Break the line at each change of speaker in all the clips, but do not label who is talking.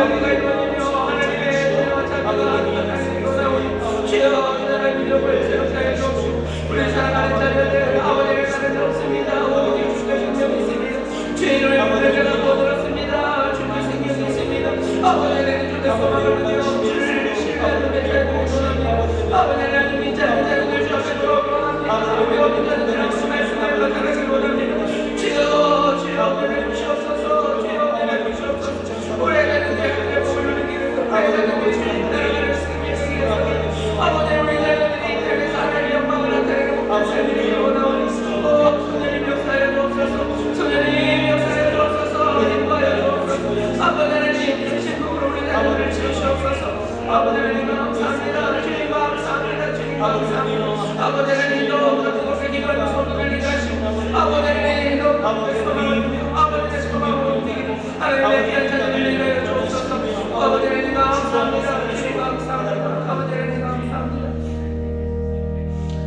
은혜가 이루어지며 하나님의 은혜와 자비가 하나님의 주여 이 나라의 민족을 세우게 주옵시고 우리 사랑하는 자녀들 아버지를 가는 없습니다. 오직 주께 생명이 있습니다. 주의 이름의 문을 제가 거들었습니다. 주께 생명이 있습니다. 아버지는 주의 소망을 누려 주를 신뢰하는 자들을 원합니다. 아버지는 하나님이 자녀들 주 앞에 돌아옵니다. 우리 어린 자녀들 하나님 말씀을 받아가시기 원합니다. 주여 주여 은혜를 주옵소서. 주여 은혜를 주옵소서. 우리에게는 하나님의 복을 누리기를 우리에게는 주님들을 쓰겠습니다. 아버지 우리 자녀들이 이 땅에서 하나님의 영광을 나타내는 복된 삶을 원하오니 성령님 역사에 주옵소서. 성령님 역사에 주옵소서. 인도하여 주옵소서. 아버지 하나님 크신 복으로 우리 자녀들을 지으시옵소서. 아버지 하나님 감사합니다. 주님 감사합니다. 주님 감사합니다. 아버지 하나님 또 같은 곳에 기도하는 손을 내가시고 아버지 하나님 또 아버지 소망을 옮기기를 하나님의 귀한 자녀들을 위하여 주옵소서. 아버지 하나님 감사합니다. 주님 감사합니다. 아버지 하나님 감사합니다.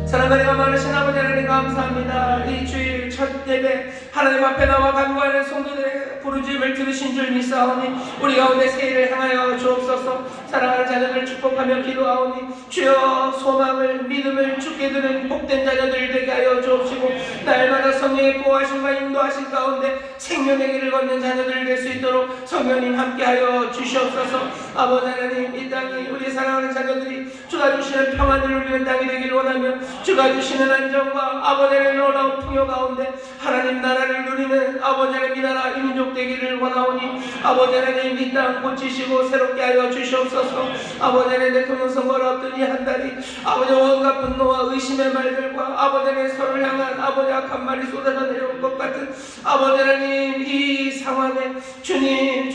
사랑하는 많으신 아버지 하나님 감사합니다. 이 주일 첫 예배 하나님 앞에 나와 간구하는 성도들의 부르짖음을 들으신 줄 믿사오니 우리 가운데 새해를 향하여 주옵소서. 사랑하는 자녀들 축복하며 기도하오니 주여 소망을 믿음을 주께 드는 복된 자녀들 되게 하여 주옵시고 날마다 성령의 보호하심과 인도하신 가운데 생명의 길을 걷는 자녀들 될 수 있도록 성령님 함께하여 주시옵소서. 아버지 하나님 이 땅이 우리 사랑하는 자녀들이 주가 주시는 평안을 누리는 땅이 되기를 원하며 주가 주시는 안정과 아버지 하나님 놀라운 풍요 가운데 하나님 나라를 누리는 아버지 하나님 이 나라 이 민족 되기를 원하오니 아버지 하나님 이 땅 고치시고 새롭게 하여 주시옵소서. 아버지 하나님 대통령 선거를 앞둔 이 한 달이 아버지 온갖 분노와 의심의 말들과 아버지 하나님 서로를 향한 아버지 악한 말이 쏟아져 내려올 것 같은 아버지 하나님 이 상황에 주님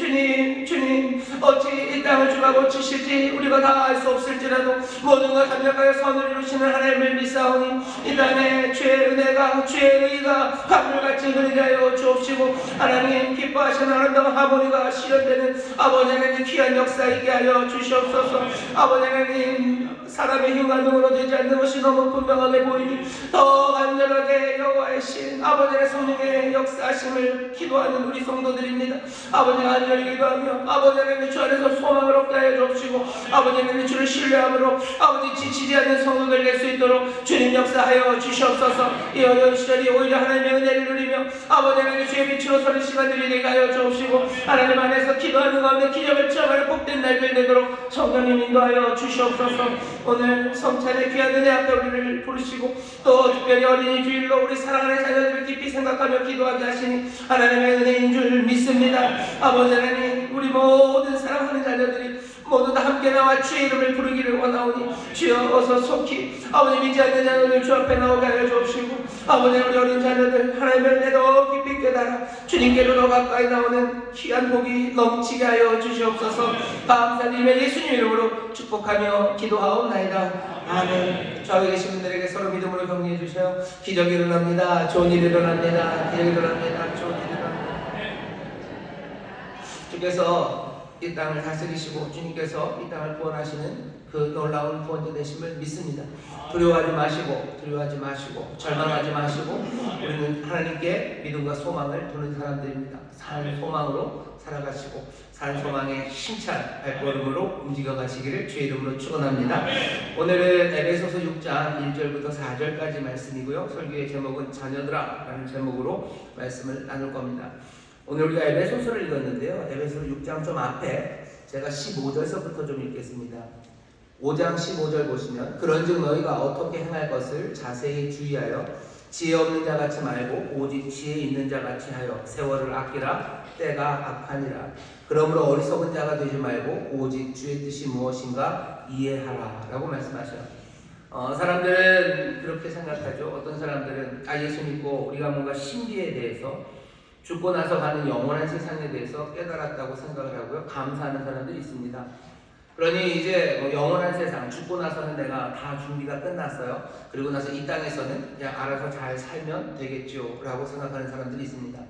어찌 이 땅을 주가 고치실지 우리가 다 알 수 없을지라도 모든 것 합력하여 선을 이루시는 하나님을 믿사오니 이 땅에 주의 은혜가 주의 의가 강물같이 흐르게 하여 주옵시고 하나님 기뻐하시는 아름다운 하모니가 실현되는 아버지 하나님 귀한 역사 있게 하여 주시옵소서. 아버지 하나님 사람의 힘과 능으로 되지 않는 것이 너무 분명하게 보이니 더 간절하게 여호와의 신 아버지의 성령의 역사하심을 기도하는 우리 성도들입니다. 아버지 간절히 기도하며 아버지 하나님 주 안에서 소망을 얻게 하여 주옵시고 아버지 하나님 주를 신뢰함으로 아버지 지치지 않는 성도들 될 수 있도록 주님 역사하여 주시옵소서. 이 어려운 시절이 오히려 하나님의 은혜를 누리며 아버지 하나님 주의 빛으로 서는 시간들이 되게 하여 주옵시고 하나님 안에서 기도하는 가운데 기적을 체험하는 복된 날들 되도록 성령님 인도하여 주시옵소서. 오늘 성찬의 귀한 은혜 앞에 우리를 부르시고 또 특별히 어린이 주일로 우리 사랑하는 자녀들을 깊이 생각하며 기도하게 하시니 하나님의 은혜인 줄 믿습니다. 아버지 하나님 우리 모든 사랑하는 자녀들이 모두 다 함께 나와 주의 이름을 부르기를 원하오니 주여 어서 속히 아버지 믿지 않는 자녀들 주 앞에 나오게 하여 주옵시고 아버지 우리 어린 자녀들 하나님의 은혜 더 깊이 깨달아 주님께로 더 가까이 나오는 귀한 복이 넘치게 하여 주시옵소서. 감사드리며 예수님 이름으로 축복하며 기도하옵나이다. 아멘. 좌우에 계신 분들에게 서로 믿음으로 격려해 주세요. 기적이 일어납니다. 좋은 일이 일어납니다. 기적이 일어납니다. 좋은 일이 일어납니다. 주께서 이 땅을 다스리시고 주님께서 이 땅을 구원하시는 그 놀라운 구원자 되심을 믿습니다. 두려워하지 마시고 절망하지 마시고 우리는 하나님께 믿음과 소망을 두는 사람들입니다. 산 소망으로 살아가시고 산 소망의 힘찬 발걸음으로 움직여 가시기를 주의 이름으로 축원합니다. 오늘은 에베소서 6장 1절부터 4절까지 말씀이고요. 설교의 제목은 자녀들아 라는 제목으로 말씀을 나눌 겁니다. 오늘 우리가 에베소서를 읽었는데요. 에베소서 6장 좀 앞에 제가 15절서부터 좀 읽겠습니다. 5장 15절 보시면 그런즉 너희가 어떻게 행할 것을 자세히 주의하여 지혜 없는 자같이 말고 오직 지혜 있는 자같이 하여 세월을 아끼라. 때가 악하니라. 그러므로 어리석은 자가 되지 말고 오직 주의 뜻이 무엇인가 이해하라 라고 말씀하셔요. 사람들은 그렇게 생각하죠. 어떤 사람들은 예수 믿고 우리가 뭔가 신비에 대해서 죽고 나서 가는 영원한 세상에 대해서 깨달았다고 생각을 하고요. 감사하는 사람들이 있습니다. 그러니 이제 뭐 영원한 세상, 죽고 나서는 내가 다 준비가 끝났어요. 그리고 나서 이 땅에서는 그냥 알아서 잘 살면 되겠죠 라고 생각하는 사람들이 있습니다.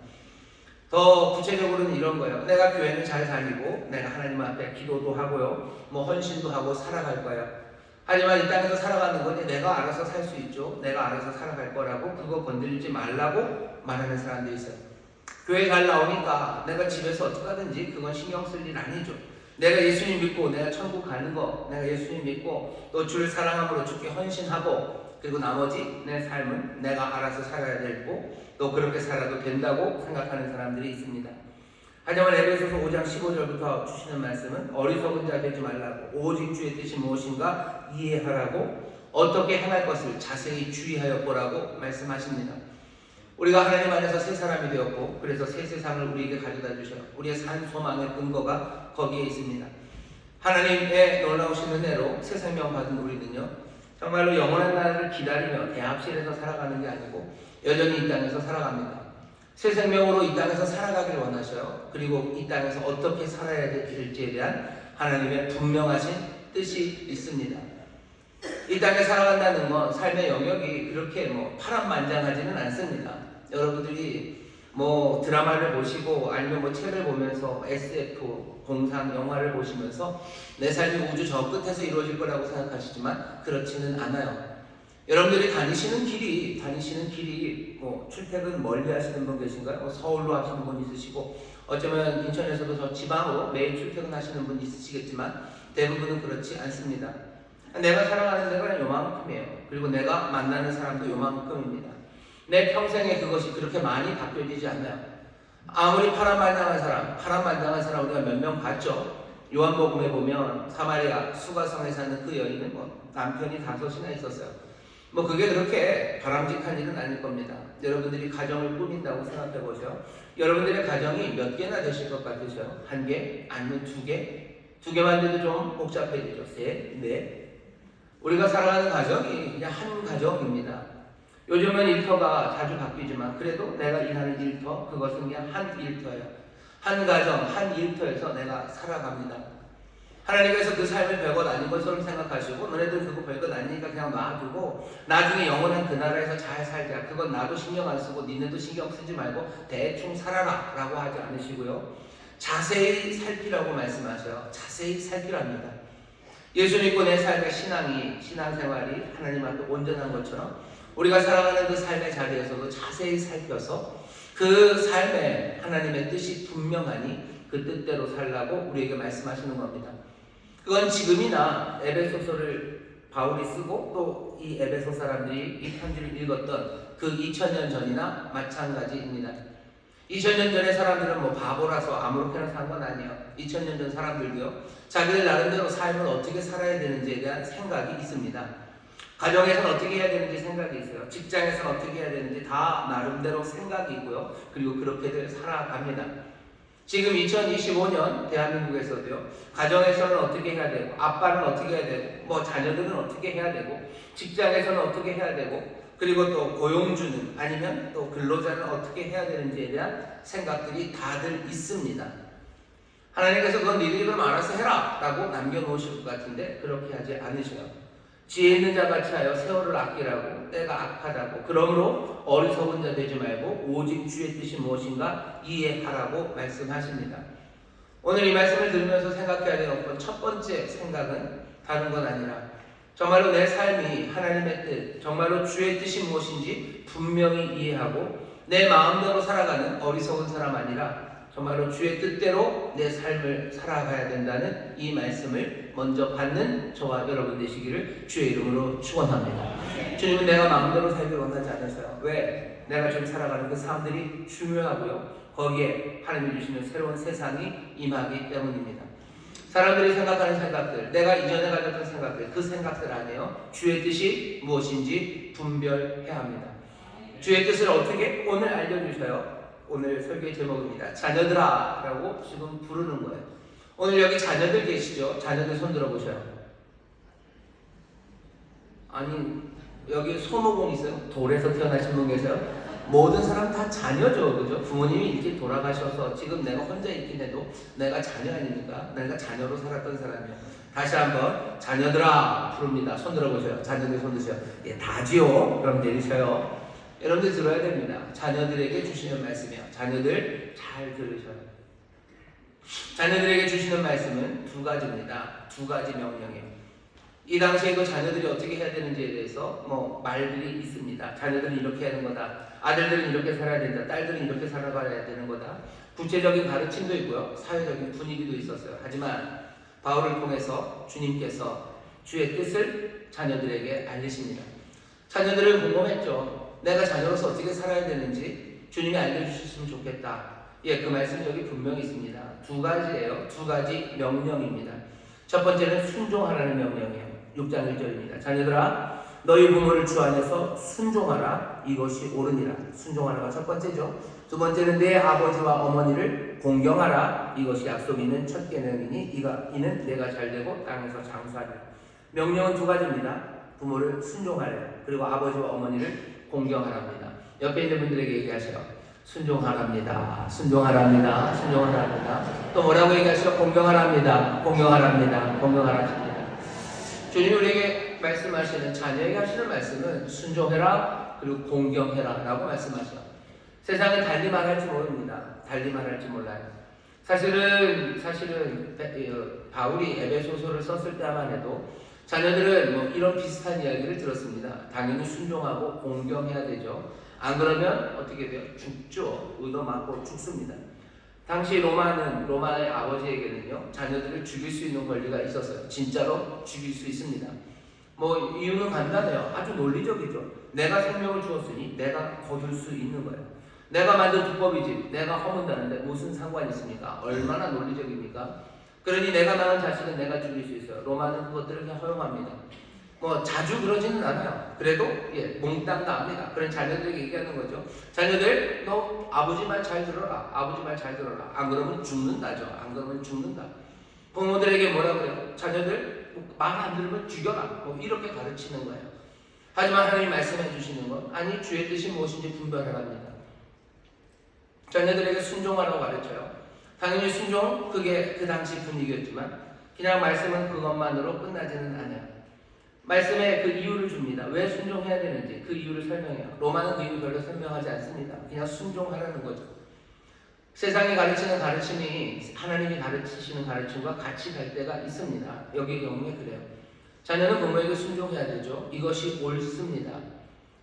더 구체적으로는 이런 거예요. 내가 교회는 잘 다니고 내가 하나님 앞에 기도도 하고요. 뭐 헌신도 하고 살아갈 거예요. 하지만 이 땅에서 살아가는 건 내가 알아서 살 수 있죠. 내가 알아서 살아갈 거라고 그거 건드리지 말라고 말하는 사람들이 있어요. 교회 잘 나오니까 내가 집에서 어떻게 하든지 그건 신경 쓸 일 아니죠. 내가 예수님 믿고 내가 천국 가는 거, 내가 예수님 믿고 또 주를 사랑함으로 주께 헌신하고, 그리고 나머지 내 삶은 내가 알아서 살아야 되고 또 그렇게 살아도 된다고 생각하는 사람들이 있습니다. 하지만 에베소서 5장 15절부터 주시는 말씀은 어리석은 자 되지 말라고, 오직 주의 뜻이 무엇인가 이해하라고, 어떻게 행할 것을 자세히 주의하여 보라고 말씀하십니다. 우리가 하나님 안에서 새 사람이 되었고, 그래서 새 세상을 우리에게 가져다 주셔 우리의 산 소망의 근거가 거기에 있습니다. 하나님의 놀라우신 은혜로 새 생명 받은 우리는요, 정말로 영원한 나라를 기다리며 대합실에서 살아가는 게 아니고 여전히 이 땅에서 살아갑니다. 새 생명으로 이 땅에서 살아가길 원하셔요. 그리고 이 땅에서 어떻게 살아야 될지에 대한 하나님의 분명하신 뜻이 있습니다. 이 땅에 살아간다는 건 삶의 영역이 그렇게 파란만장하지는 않습니다. 여러분들이 드라마를 보시고 아니면 책을 보면서 SF, 공상 영화를 보시면서 내 삶이 우주 저 끝에서 이루어질 거라고 생각하시지만 그렇지는 않아요. 여러분들이 다니시는 길이 출퇴근 멀리 하시는 분 계신가요? 서울로 하시는 분 있으시고, 어쩌면 인천에서도 저 지방으로 매일 출퇴근하시는 분 있으시겠지만 대부분은 그렇지 않습니다. 내가 살아가는 데가 요만큼이에요. 그리고 내가 만나는 사람도 요만큼입니다. 내 평생에 그것이 그렇게 많이 바뀌어지지 않아요. 아무리 파란만장한 사람 우리가 몇 명 봤죠? 요한복음에 보면 사마리아 수가성에 사는 그 여인은 남편이 5이나 있었어요. 그게 그렇게 바람직한 일은 아닐 겁니다. 여러분들이 가정을 꾸민다고 생각해 보세요. 여러분들의 가정이 몇 개나 되실 것 같으세요? 1개? 아니면 2개? 2개만 돼도 좀 복잡해지죠. 3, 4. 우리가 살아가는 가정이 그냥 한 가정입니다. 요즘은 일터가 자주 바뀌지만 그래도 내가 일하는 일터, 그것은 그냥 한 일터예요. 한 가정, 한 일터에서 내가 살아갑니다. 하나님께서 그 삶을 별것 아닌 것처럼 생각하시고, 너네들 그거 별것 아니니까 그냥 놔두고 나중에 영원한 그 나라에서 잘 살자, 그건 나도 신경 안 쓰고 니네도 신경 쓰지 말고 대충 살아라 라고 하지 않으시고요, 자세히 살피라고 말씀하셔요. 자세히 살피랍니다. 예수 믿고 내 삶의 신앙생활이 하나님 앞에 온전한 것처럼 우리가 살아가는 그 삶의 자리에서도 자세히 살펴서 그 삶에 하나님의 뜻이 분명하니 그 뜻대로 살라고 우리에게 말씀하시는 겁니다. 그건 지금이나 에베소서를 바울이 쓰고 또 이 에베소 사람들이 이 편지를 읽었던 그 2000년 전이나 마찬가지입니다. 2000년 전의 사람들은 바보라서 아무렇게나 산 건 아니에요. 2000년 전 사람들도요, 자기들 나름대로 삶을 어떻게 살아야 되는지에 대한 생각이 있습니다. 가정에서는 어떻게 해야 되는지 생각이 있어요. 직장에서는 어떻게 해야 되는지 다 나름대로 생각이 있고요. 그리고 그렇게들 살아갑니다. 지금 2025년 대한민국에서도요, 가정에서는 어떻게 해야 되고, 아빠는 어떻게 해야 되고, 자녀들은 어떻게 해야 되고, 직장에서는 어떻게 해야 되고, 그리고 또 고용주는 아니면 또 근로자는 어떻게 해야 되는지에 대한 생각들이 다들 있습니다. 하나님께서 그건 니들이 그럼 알아서 해라 라고 남겨놓으실 것 같은데 그렇게 하지 않으셔요. 지혜 있는 자같이 하여 세월을 아끼라고, 때가 악하다고, 그러므로 어리석은 자 되지 말고 오직 주의 뜻이 무엇인가 이해하라고 말씀하십니다. 오늘 이 말씀을 들으면서 생각해야 되는 첫 번째 생각은 다른 건 아니라 정말로 내 삶이 하나님의 뜻, 정말로 주의 뜻이 무엇인지 분명히 이해하고 내 마음대로 살아가는 어리석은 사람 아니라 정말로 주의 뜻대로 내 삶을 살아가야 된다는 이 말씀을 먼저 받는 저와 여러분 되시기를 주의 이름으로 축원합니다. 주님은 내가 마음대로 살기를 원하지 않으세요. 왜? 내가 지금 살아가는 그 삶들이 중요하고요, 거기에 하나님이 주시는 새로운 세상이 임하기 때문입니다. 사람들이 생각하는 생각들, 내가 이전에 가졌던 생각들, 그 생각들 안에요, 주의 뜻이 무엇인지 분별해야 합니다. 주의 뜻을 어떻게? 오늘 알려주셔요. 오늘 설교의 제목입니다. 자녀들아 라고 지금 부르는 거예요. 오늘 여기 자녀들 계시죠? 자녀들 손 들어보셔요. 아니, 여기 손오공 있어요? 돌에서 태어나신 분 계세요? 모든 사람 다 자녀죠, 그죠? 부모님이 일찍 돌아가셔서 지금 내가 혼자 있긴 해도 내가 자녀 아닙니까? 내가 자녀로 살았던 사람이에요. 다시 한번 자녀들아 부릅니다. 손 들어보세요. 자녀들 손 드세요. 예, 다지요. 그럼 내리셔요. 여러분들 들어야 됩니다. 자녀들에게 주시는 말씀이에요. 자녀들 잘 들으셔요. 자녀들에게 주시는 말씀은 2가지입니다. 2가지 명령이에요. 이 당시에 그 자녀들이 어떻게 해야 되는지에 대해서 말들이 있습니다. 자녀들은 이렇게 하는 거다. 아들들은 이렇게 살아야 된다. 딸들은 이렇게 살아가야 되는 거다. 구체적인 가르침도 있고요. 사회적인 분위기도 있었어요. 하지만 바울을 통해서 주님께서 주의 뜻을 자녀들에게 알리십니다. 자녀들은 궁금했죠. 내가 자녀로서 어떻게 살아야 되는지 주님이 알려주셨으면 좋겠다. 그 말씀이 여기 분명히 있습니다. 두 가지예요. 두 가지 명령입니다. 첫 번째는 순종하라는 명령이에요. 6장 1절입니다. 자녀들아 너희 부모를 주 안에서 순종하라. 이것이 옳으니라. 순종하라가 첫 번째죠. 두 번째는 내 아버지와 어머니를 공경하라. 이것이 약속 있는 첫 계명이니 이는 내가 잘되고 땅에서 장수하리라. 명령은 두 가지입니다. 부모를 순종하래요. 그리고 아버지와 어머니를 공경하랍니다. 옆에 있는 분들에게 얘기하세요. 순종하랍니다. 순종하랍니다. 순종하랍니다. 또 뭐라고 얘기하시죠? 공경하랍니다. 공경하랍니다. 공경하랍니다. 주님이 우리에게 말씀하시는, 자녀에게 하시는 말씀은 순종해라 그리고 공경해라 라고 말씀하셔요. 세상은 달리 말할지 모릅니다. 달리 말할지 몰라요. 사실은 바울이 에베소서를 썼을 때만 해도 자녀들은 이런 비슷한 이야기를 들었습니다. 당연히 순종하고 공경해야 되죠. 안 그러면 어떻게 돼요? 죽죠. 의도맞고 죽습니다. 당시 로마의 아버지에게는요, 자녀들을 죽일 수 있는 권리가 있었어요. 진짜로 죽일 수 있습니다. 이유는 간단해요. 아주 논리적이죠. 내가 생명을 주었으니 내가 거둘 수 있는 거예요. 내가 만든 두법이지 내가 허문다는데 무슨 상관이 있습니까? 얼마나 논리적입니까? 그러니 내가 낳은 자식은 내가 죽일 수 있어요. 로마는 그것들을 그냥 허용합니다. 자주 그러지는 않아요. 그래도 몽땅 다 합니다. 그런 자녀들에게 얘기하는 거죠. 자녀들, 너 아버지 말 잘 들어라. 아버지 말 잘 들어라. 안 그러면 죽는다죠. 안 그러면 죽는다. 부모들에게 뭐라 그래요? 자녀들 말 안 들으면 죽여라. 이렇게 가르치는 거예요. 하지만 하나님 말씀해 주시는 건 아니 주의 뜻이 무엇인지 분별하랍니다. 자녀들에게 순종하라고 가르쳐요. 당연히 순종, 그게 그 당시 분위기였지만 그냥 말씀은 그것만으로 끝나지는 않아요. 말씀에 그 이유를 줍니다. 왜 순종해야 되는지 그 이유를 설명해요. 로마는 그 이유 별로 설명하지 않습니다. 그냥 순종하라는 거죠. 세상이 가르치는 가르침이 하나님이 가르치시는 가르침과 같이 갈 때가 있습니다. 여기 경우에 그래요. 자녀는 부모에게 순종해야 되죠. 이것이 옳습니다.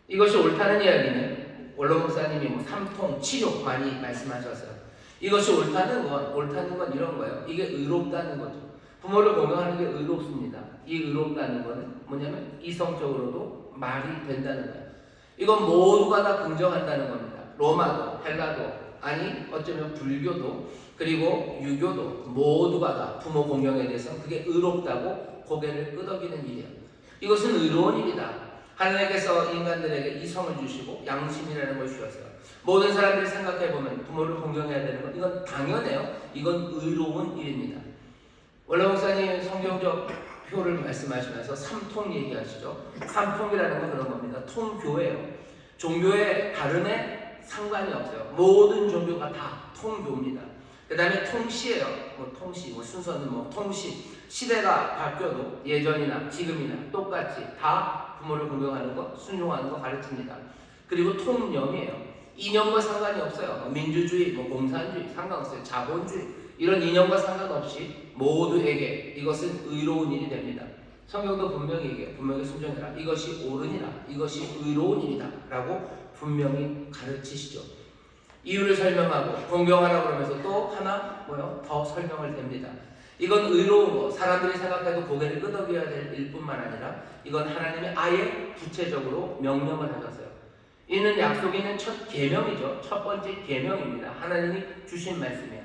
이것이 옳다는 이야기는 원로 목사님이 삼통, 치료 많이 말씀하셨어요. 이것이 옳다는 건 이런 거예요. 이게 의롭다는 거죠. 부모를 공경하는 게 의롭습니다. 이 의롭다는 것은 뭐냐면 이성적으로도 말이 된다는 거예요. 이건 모두가 다 긍정한다는 겁니다. 로마도, 헬라도, 아니 어쩌면 불교도, 그리고 유교도 모두가 다 부모 공경에 대해서 그게 의롭다고 고개를 끄덕이는 일이에요. 이것은 의로운 일이다. 하나님께서 인간들에게 이성을 주시고 양심이라는 걸 주셨어요. 모든 사람들이 생각해보면 부모를 공경해야 되는 건 이건 당연해요. 이건 의로운 일입니다. 원래 목사님 성경적 표를 말씀하시면서 삼통 얘기하시죠. 삼통이라는 건 그런 겁니다. 통교예요. 종교의 다름에 상관이 없어요. 모든 종교가 다 통교입니다. 그 다음에 통시예요. 통시, 순서는 통시. 시대가 바뀌어도 예전이나 지금이나 똑같이 다 부모를 공경하는 것, 순종하는 것 가르칩니다. 그리고 통념이에요. 이념과 상관이 없어요. 민주주의, 공산주의 상관없어요. 자본주의 이런 이념과 상관없이 모두에게 이것은 의로운 일이 됩니다. 성경도 분명히 얘기해요. 분명히 순종해라. 이것이 옳으니라. 이것이 의로운 일이다. 라고 분명히 가르치시죠. 이유를 설명하고 공경하라고 그러면서 또 하나 더 설명을 댑니다. 이건 의로운 거, 사람들이 생각해도 고개를 끄덕여야 될 일뿐만 아니라 이건 하나님이 아예 구체적으로 명령을 하셨어요. 이는 약속이 있는 첫 계명이죠. 첫 번째 계명입니다. 하나님이 주신 말씀이에요.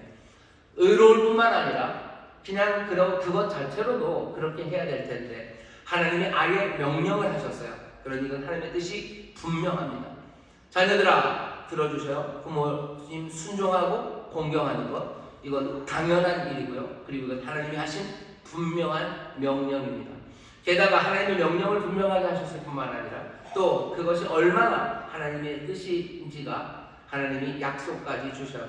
의로울 뿐만 아니라 그냥 그것 자체로도 그렇게 해야 될 텐데 하나님이 아예 명령을 하셨어요. 그러니 이건 하나님의 뜻이 분명합니다. 자녀들아 들어주셔요. 부모님 순종하고 공경하는 것 이건 당연한 일이고요. 그리고 이건 하나님이 하신 분명한 명령입니다. 게다가 하나님의 명령을 분명하게 하셨을 뿐만 아니라 또 그것이 얼마나 하나님의 뜻인지가 하나님이 약속까지 주셔요.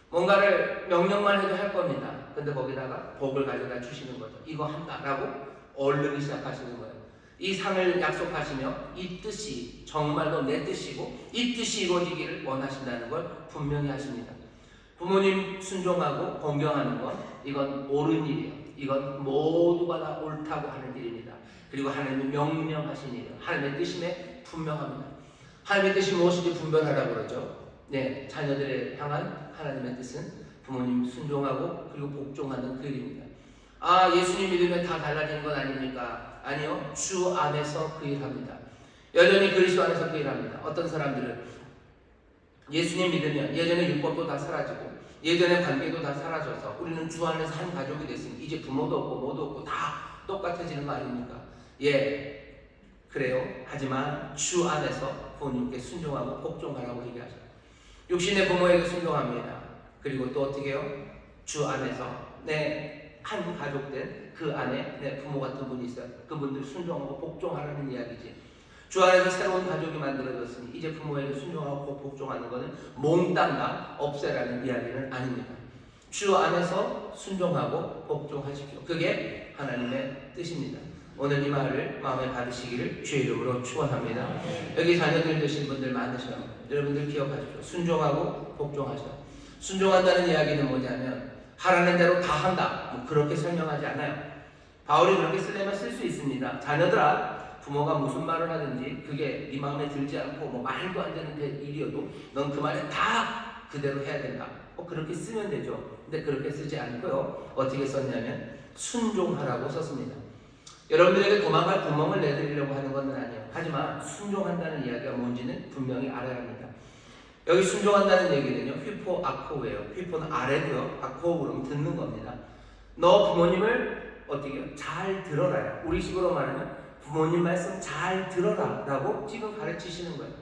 뭔가를 명령만 해도 할 겁니다. 근데 거기다가 복을 가져다 주시는 거죠. 이거 한다라고 얼른 시작하시는 거예요. 이 상을 약속하시며 이 뜻이 정말로 내 뜻이고 이 뜻이 이루어지기를 원하신다는 걸 분명히 하십니다. 부모님 순종하고 공경하는 건 이건 옳은 일이에요. 이건 모두가 다 옳다고 하는 일입니다. 그리고 하나님이 명령하신 일이에요. 하나님의 뜻임에 분명합니다. 하나님의 뜻이 무엇인지 분별하라고 그러죠. 네, 자녀들에 향한 하나님의 뜻은 부모님 순종하고 그리고 복종하는 그 일입니다. 예수님 믿으면 다 달라지는 건 아닙니까? 아니요. 주 안에서 그 일합니다. 여전히 그리스도 안에서 그 일합니다. 어떤 사람들은 예수님 믿으면 예전에 율법도 다 사라지고 예전의 관계도 다 사라져서 우리는 주 안에서 한 가족이 됐으니 이제 부모도 없고 뭐도 없고 다 똑같아지는 거 아닙니까? 예, 그래요. 하지만 주 안에서 부모님께 순종하고 복종하라고 얘기하죠. 육신의 부모에게 순종합니다. 그리고 또 어떻게 해요? 주 안에서 내 한 가족된 그 안에 내 부모 같은 분이 있어요. 그분들 순종하고 복종하라는 이야기지. 주 안에서 새로운 가족이 만들어졌으니 이제 부모에게 순종하고 복종하는 것은 몽땅 다 없애라는 이야기는 아닙니다. 주 안에서 순종하고 복종하십시오. 그게 하나님의 뜻입니다. 오늘 이 말을 마음에 받으시기를 주의 이름으로 축원합니다. 여기 자녀들 되신 분들 많으셔요. 여러분들 기억하십시오. 순종하고 복종하셔. 순종한다는 이야기는 뭐냐면 하라는 대로 다 한다. 뭐 그렇게 설명하지 않아요. 바울이 그렇게 쓰려면 쓸 수 있습니다. 자녀들아, 부모가 무슨 말을 하든지 그게 네 마음에 들지 않고 뭐 말도 안 되는 일이어도 넌 그 말에 다 그대로 해야 된다. 그렇게 쓰면 되죠. 근데 그렇게 쓰지 않고요. 어떻게 썼냐면 순종하라고 썼습니다. 여러분들에게 도망갈 구멍을 내드리려고 하는 것은 아니에요. 하지만 순종한다는 이야기가 뭔지는 분명히 알아야 합니다. 여기 순종한다는 얘기는요, 휘포 아코예요. 휘포는 아래고요, 아코 그러면 듣는 겁니다. 너 부모님을 어떻게 해요? 잘 들어라요. 우리식으로 말하면 부모님 말씀 잘 들어라 라고 지금 가르치시는 거예요.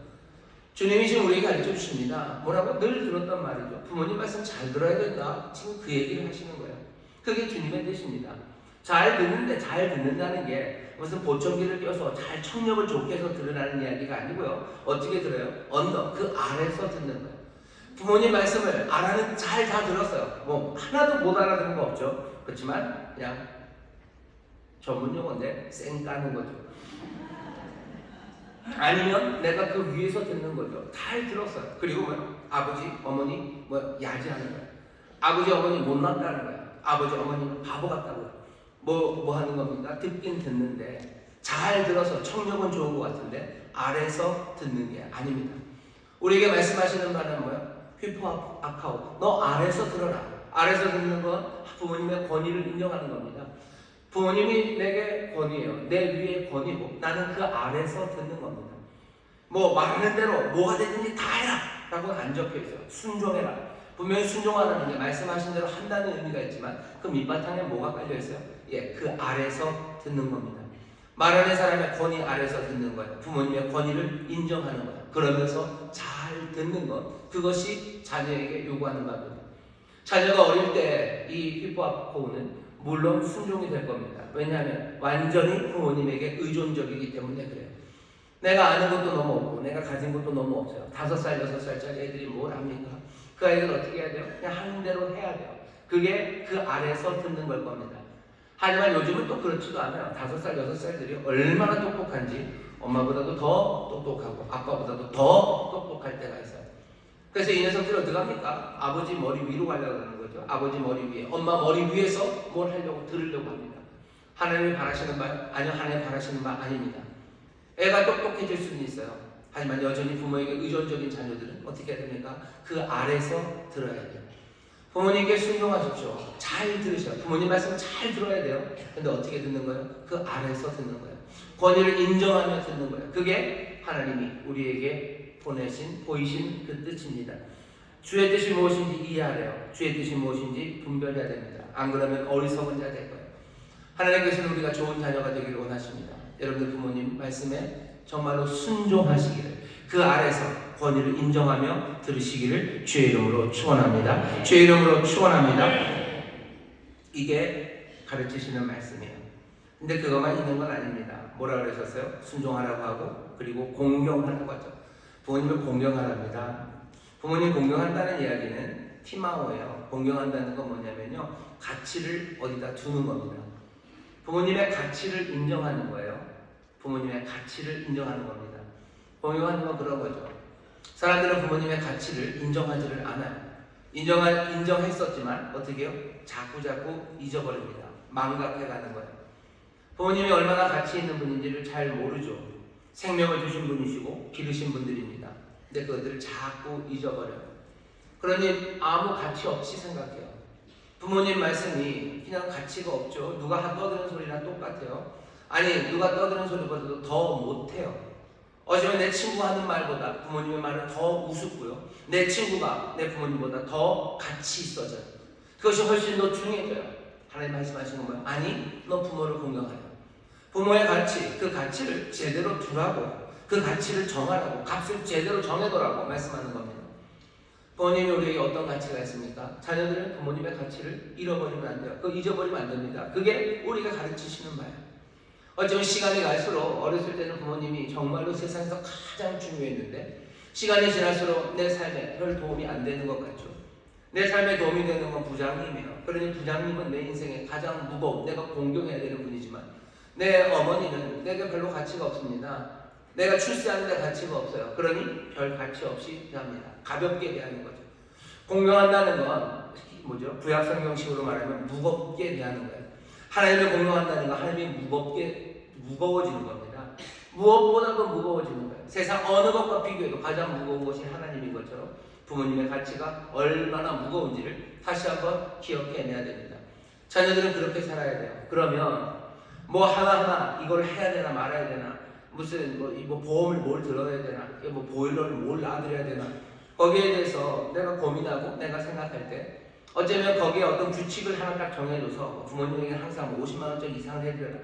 주님이 지금 우리에게 가르쳐 주십니다. 뭐라고? 늘 들었단 말이죠. 부모님 말씀 잘 들어야 된다. 지금 그 얘기를 하시는 거예요. 그게 주님의 뜻입니다. 잘 듣는다는 게 무슨 보청기를 껴서 잘 청력을 좋게 해서 들으라는 이야기가 아니고요. 어떻게 들어요? 언더, 그 아래서 듣는 거예요. 부모님 말씀을 잘 다 들었어요. 뭐 하나도 못 알아듣는 거 없죠. 그렇지만 그냥 전문 용어인데 쌩 까는 거죠. 아니면 내가 그 위에서 듣는 거죠. 잘 들었어요. 그리고 뭐요? 아버지, 어머니 야지하는 거예요. 아버지, 어머니 못났다는 거예요. 아버지, 어머니는 바보 같다고요. 뭐 하는 겁니까? 듣긴 듣는데 잘 들어서 청력은 좋은 것 같은데 아래서 듣는 게 아닙니다. 우리에게 말씀하시는 바는 뭐예요? 휘포 아카오, 너 아래서 들어라. 아래서 듣는 건 부모님의 권위를 인정하는 겁니다. 부모님이 내게 권위예요. 내 위에 권위고 나는 그 아래서 듣는 겁니다. 뭐 말하는 대로 뭐가 되든지 다 해라 라고 안 적혀 있어요. 순종해라. 분명히 순종하라는 게 말씀하신 대로 한다는 의미가 있지만 그 밑바탕에 뭐가 깔려 있어요? 그 아래서 듣는 겁니다. 말하는 사람의 권위 아래서 듣는 거예요. 부모님의 권위를 인정하는 거예요. 그러면서 잘 듣는 것, 그것이 자녀에게 요구하는 바입니다. 자녀가 어릴 때 이 휘포아코는 물론 순종이 될 겁니다. 왜냐하면 완전히 부모님에게 의존적이기 때문에 그래요. 내가 아는 것도 너무 없고 내가 가진 것도 너무 없어요. 5살, 6살짜리 애들이 뭘 합니까? 그 아이들은 어떻게 해야 돼요? 그냥 하는 대로 해야 돼요. 그게 그 아래서 듣는 걸 겁니다. 하지만 요즘은 또 그렇지도 않아요. 5살, 6살들이 얼마나 똑똑한지 엄마보다도 더 똑똑하고 아빠보다도 더 똑똑할 때가 있어요. 그래서 이 녀석들이 어떻게 합니까? 아버지 머리 위로 가려고 하는 거죠. 아버지 머리 위에, 엄마 머리 위에서 뭘 하려고 들으려고 합니다. 하나님이 바라시는 바요? 아니요, 하나님 바라시는 바 아닙니다. 애가 똑똑해질 수는 있어요. 하지만 여전히 부모에게 의존적인 자녀들은 어떻게 해야 됩니까? 그 아래서 들어야 돼요. 부모님께 순종하십시오. 잘 들으셔요. 부모님 말씀 잘 들어야 돼요. 근데 어떻게 듣는 거예요? 그 아래서 듣는 거예요. 권위를 인정하며 듣는 거예요. 그게 하나님이 우리에게 보이신 그 뜻입니다. 주의 뜻이 무엇인지 이해하래요. 주의 뜻이 무엇인지 분별해야 됩니다. 안 그러면 어리석은 자 될 거예요. 하나님께서는 우리가 좋은 자녀가 되기를 원하십니다. 여러분들 부모님 말씀에 정말로 순종하시기를, 그 아래서 권위를 인정하며 들으시기를 주의 이름으로 축원합니다. 주의 이름으로 축원합니다. 이게 가르치시는 말씀이에요. 근데 그것만 있는 건 아닙니다. 뭐라 그러셨어요? 순종하라고 하고 그리고 공경하라고 하죠. 부모님을 공경하랍니다. 부모님 공경한다는 이야기는 티마오예요. 공경한다는 건 뭐냐면요, 가치를 어디다 두는 겁니다. 부모님의 가치를 인정하는 거예요. 부모님의 가치를 인정하는 겁니다. 공경하는 건 그런 거죠. 사람들은 부모님의 가치를 인정하지를 않아요. 인정했었지만 어떻게 해요? 자꾸 잊어버립니다. 망각해가는 거예요. 부모님이 얼마나 가치 있는 분인지를 잘 모르죠. 생명을 주신 분이시고 기르신 분들입니다. 근데 그것들을 자꾸 잊어버려요. 그러니 아무 가치 없이 생각해요. 부모님 말씀이 그냥 가치가 없죠. 누가 떠드는 소리랑 똑같아요. 아니, 누가 떠드는 소리보다도 더 못해요. 어쩌면 내 친구가 하는 말보다 부모님의 말은 더 우습고요. 내 친구가 내 부모님보다 더 가치 있어져요. 그것이 훨씬 더 중요해져요. 하나님 말씀하시는 거예요. 아니, 너 부모를 공경하라. 부모의 가치, 그 가치를 제대로 두라고, 그 가치를 정하라고, 값을 제대로 정해놓으라고 말씀하는 겁니다. 부모님이 우리에게 어떤 가치가 있습니까? 자녀들은 부모님의 가치를 잃어버리면 안 돼요. 그거 잊어버리면 안 됩니다. 그게 우리가 가르치시는 바예요. 어쩌면 시간이 갈수록 어렸을 때는 부모님이 정말로 세상에서 가장 중요했는데 시간이 지날수록 내 삶에 별 도움이 안 되는 것 같죠. 내 삶에 도움이 되는 건 부장님이에요. 그러니 부장님은 내 인생에 가장 무거운, 내가 공경해야 되는 분이지만 내 어머니는 내게 별로 가치가 없습니다. 내가 출세하는 데 가치가 없어요. 그러니 별 가치 없이 대합니다. 가볍게 대하는 거죠. 공경한다는 건 뭐죠? 구약성경식으로 말하면 무겁게 대하는 거예요. 하나님을 공경한다는 건 하나님이 무거워지는 겁니다. 무엇보다도 무거워지는 거예요. 세상 어느 것과 비교해도 가장 무거운 것이 하나님인 것처럼 부모님의 가치가 얼마나 무거운지를 다시 한번 기억해내야 됩니다. 자녀들은 그렇게 살아야 돼요. 그러면 뭐 하나하나 이걸 해야 되나 말아야 되나, 무슨 뭐 보험을 뭘 들어야 되나, 뭐 보일러를 뭘 놔드려야 되나, 거기에 대해서 내가 고민하고 내가 생각할 때 어쩌면 거기에 어떤 규칙을 하나 딱 정해줘서 부모님에게 항상 50만 원짜리 이상을 해드려라,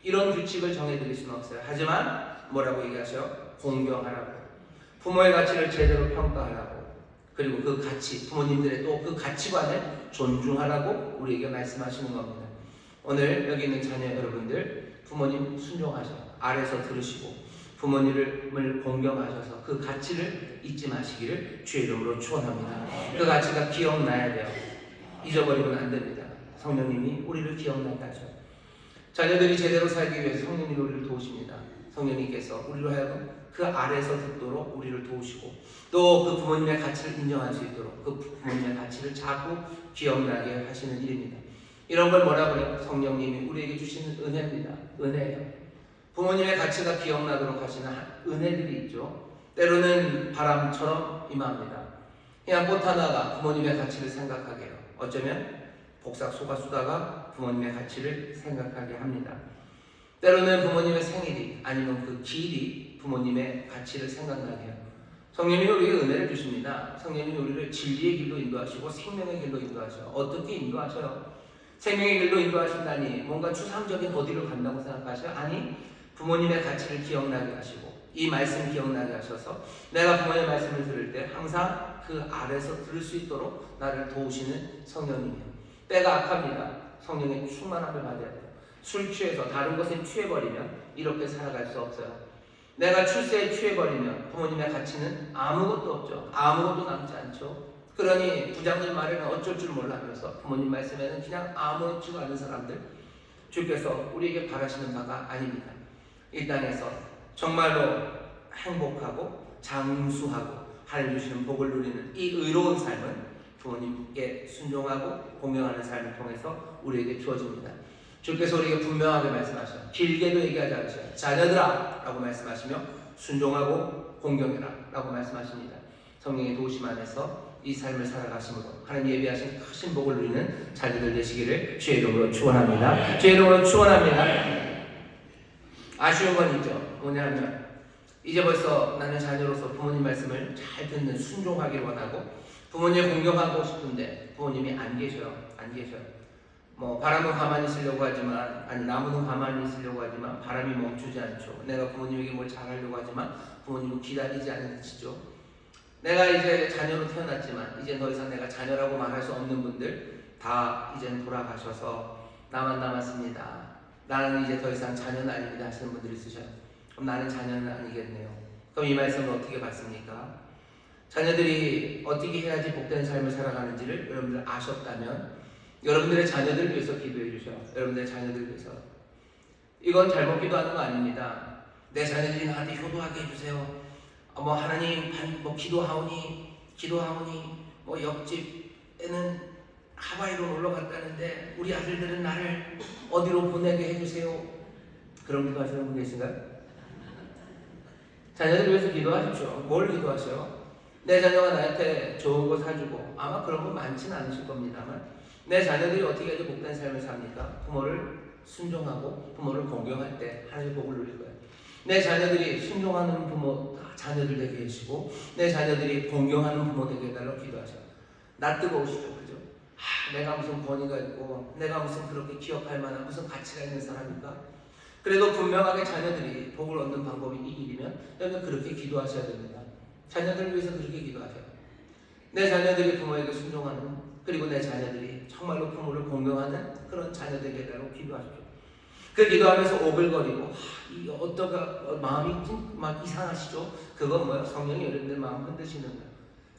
이런 규칙을 정해드릴 수는 없어요. 하지만 뭐라고 얘기하셔요? 공경하라고, 부모의 가치를 제대로 평가하라고, 그리고 그 가치, 부모님들의 또 그 가치관을 존중하라고 우리에게 말씀하시는 겁니다. 오늘 여기 있는 자녀 여러분들, 부모님 순종하셔, 아래서 들으시고 부모님을 공경하셔서 그 가치를 잊지 마시기를 주의 이름으로 축원합니다. 그 가치가 기억나야 돼요. 잊어버리면 안 됩니다. 성령님이 우리를 기억나게 하셔. 자녀들이 제대로 살기 위해서 성령님이 우리를 도우십니다. 성령님께서 우리로 하여금 그 아래서 듣도록 우리를 도우시고 또 그 부모님의 가치를 인정할 수 있도록 그 부모님의 가치를 자꾸 기억나게 하시는 일입니다. 이런 걸 뭐라고 해요? 성령님이 우리에게 주시는 은혜입니다. 은혜예요. 부모님의 가치가 기억나도록 하시는 은혜들이 있죠. 때로는 바람처럼 임합니다. 그냥 꽃 하나가 부모님의 가치를 생각하게 해요. 어쩌면 복삭 속아수다가 부모님의 가치를 생각하게 합니다. 때로는 부모님의 생일이 아니면 그 길이 부모님의 가치를 생각나게 해요. 성령님이 우리에게 은혜를 주십니다. 성령님이 우리를 진리의 길로 인도하시고 생명의 길로 인도하셔요. 어떻게 인도하셔요? 생명의 길로 인도하신다니 뭔가 추상적인 어디로 간다고 생각하셔요? 아니, 부모님의 가치를 기억나게 하시고 이 말씀 기억나게 하셔서 내가 부모님의 말씀을 들을 때 항상 그 아래서 들을 수 있도록 나를 도우시는 성령님이에요. 때가 악합니다. 성령의 충만함을 받아야 돼요. 술 취해서 다른 것에 취해버리면 이렇게 살아갈 수 없어요. 내가 출세에 취해버리면 부모님의 가치는 아무것도 없죠. 아무것도 남지 않죠. 그러니 부장님 말에는 어쩔 줄 몰라 하면서 부모님 말씀에는 그냥 아무렇지도 않은 사람들, 주께서 우리에게 바라시는 바가 아닙니다. 이 땅에서 정말로 행복하고 장수하고 하나님 주시는 복을 누리는 이 의로운 삶은 부모님께 순종하고 공경하는 삶을 통해서 우리에게 주어집니다. 주께서 우리에게 분명하게 말씀하셔요. 길게도 얘기하지 않으셔요. 자녀들아 라고 말씀하시며 순종하고 공경해라 라고 말씀하십니다. 성령의 도우심 안에서 이 삶을 살아가심으로 하나님 예비하신 크신 복을 누리는 자녀들 되시기를 주의 이름으로 축원합니다. 주의 이름으로 축원합니다. 아쉬운 건 있죠. 뭐냐면 이제 벌써 나는 자녀로서 부모님 말씀을 잘 듣는 순종하기를 원하고 부모님 공경하고 싶은데 부모님이 안 계셔요. 뭐 바람은 가만히 있으려고 하지만, 아니 나무는 가만히 있으려고 하지만 바람이 멈추지 않죠. 내가 부모님에게 뭘 잘하려고 하지만 부모님은 기다리지 않으시죠. 내가 이제 자녀로 태어났지만 이제 더 이상 내가 자녀라고 말할 수 없는 분들 다 이제 돌아가셔서 나만 남았습니다. 나는 이제 더 이상 자녀는 아닙니다 하시는 분들이 있으셔요. 그럼 나는 자녀는 아니겠네요. 그럼 이 말씀을 어떻게 받습니까? 자녀들이 어떻게 해야지 복된 삶을 살아가는지를 여러분들 아셨다면 여러분들의 자녀들을 위해서 기도해 주셔요. 여러분들의 자녀들을 위해서. 이건 잘못 기도하는 거 아닙니다. 내 자녀들이 나한테 효도하게 해주세요. 뭐 하나님 뭐 기도하오니 뭐 옆집 애는 하와이로 놀러 갔다는데 우리 아들들은 나를 어디로 보내게 해주세요. 그런 기도 하시는 분 계신가요? 자녀들 위해서 기도하십시오. 뭘 기도하세요? 내 자녀가 나한테 좋은 거 사주고, 아마 그런 건 많지는 않으실 겁니다만, 내 자녀들이 어떻게 아주 복된 삶을 삽니까? 부모를 순종하고 부모를 공경할 때 하나님의 복을 누릴 거예요. 내 자녀들이 순종하는 부모 자녀들 되게 해주시고, 내 자녀들이 공경하는 부모 되게 해달라고 기도하셔요. 나 뜨거우시죠, 그죠? 내가 무슨 권위가 있고, 내가 무슨 그렇게 기억할 만한 무슨 가치가 있는 사람인가? 그래도 분명하게 자녀들이 복을 얻는 방법이 이 길이면 여러분 그렇게 기도하셔야 됩니다. 자녀들을 위해서 그렇게 기도하세요. 내 자녀들이 부모에게 순종하는, 그리고 내 자녀들이 정말로 부모를 공경하는 그런 자녀들에게 기도하십시오. 그 기도하면서 오글거리고 어떠가 마음이 막 이상하시죠? 그건 뭐야? 성령이 여러분들 마음 흔드시는 거예요.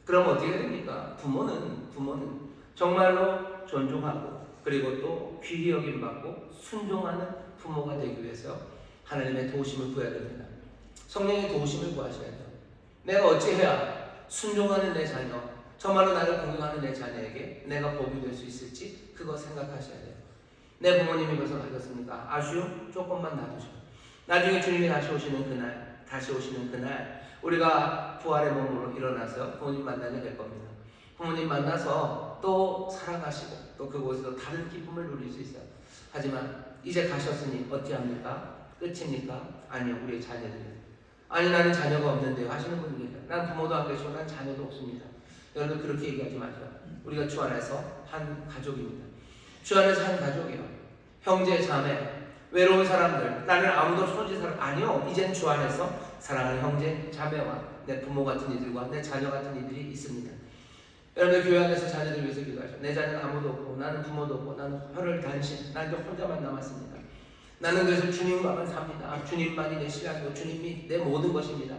그럼 어떻게 됩니까? 부모는 정말로 존중하고, 그리고 또 귀히 여김 받고 순종하는 부모가 되기 위해서 하나님의 도우심을 구해야 됩니다. 성령의 도우심을 구하셔야 돼요. 내가 어찌해야 순종하는 내 자녀, 정말로 나를 공경하는 내 자녀에게 내가 복이 될 수 있을지 그거 생각하셔야 돼요. 내 부모님이 벌써 가셨습니까? 아쉬움 조금만 놔두셔. 나중에 주님이 다시 오시는 그날 우리가 부활의 몸으로 일어나서 부모님 만나게 될 겁니다. 부모님 만나서 또 살아가시고 또 그곳에서 다른 기쁨을 누릴 수 있어요. 하지만 이제 가셨으니 어찌합니까? 끝입니까? 아니요, 우리의 자녀들. 아니 나는 자녀가 없는데요 하시는 분이 계세요. 난 부모도 안 계시고 난 자녀도 없습니다. 여러분 그렇게 얘기하지 마세요. 우리가 주 안에서 한 가족입니다. 주 안에서 한 가족이에요. 형제, 자매, 외로운 사람들, 나는 아무도 소지 사람 아니요. 이젠 주 안에서 사랑하는 형제, 자매와 내 부모 같은 이들과 내 자녀 같은 이들이 있습니다. 여러분들 교회 안에서 자녀들 위해서 기도하죠. 내 자녀는 아무도 없고 나는 부모도 없고 나는 혈을 단신, 난 이제 혼자만 남았습니다. 나는 그래서 주님과만 삽니다. 주님만이 내 신앙이고 주님이 내 모든 것입니다.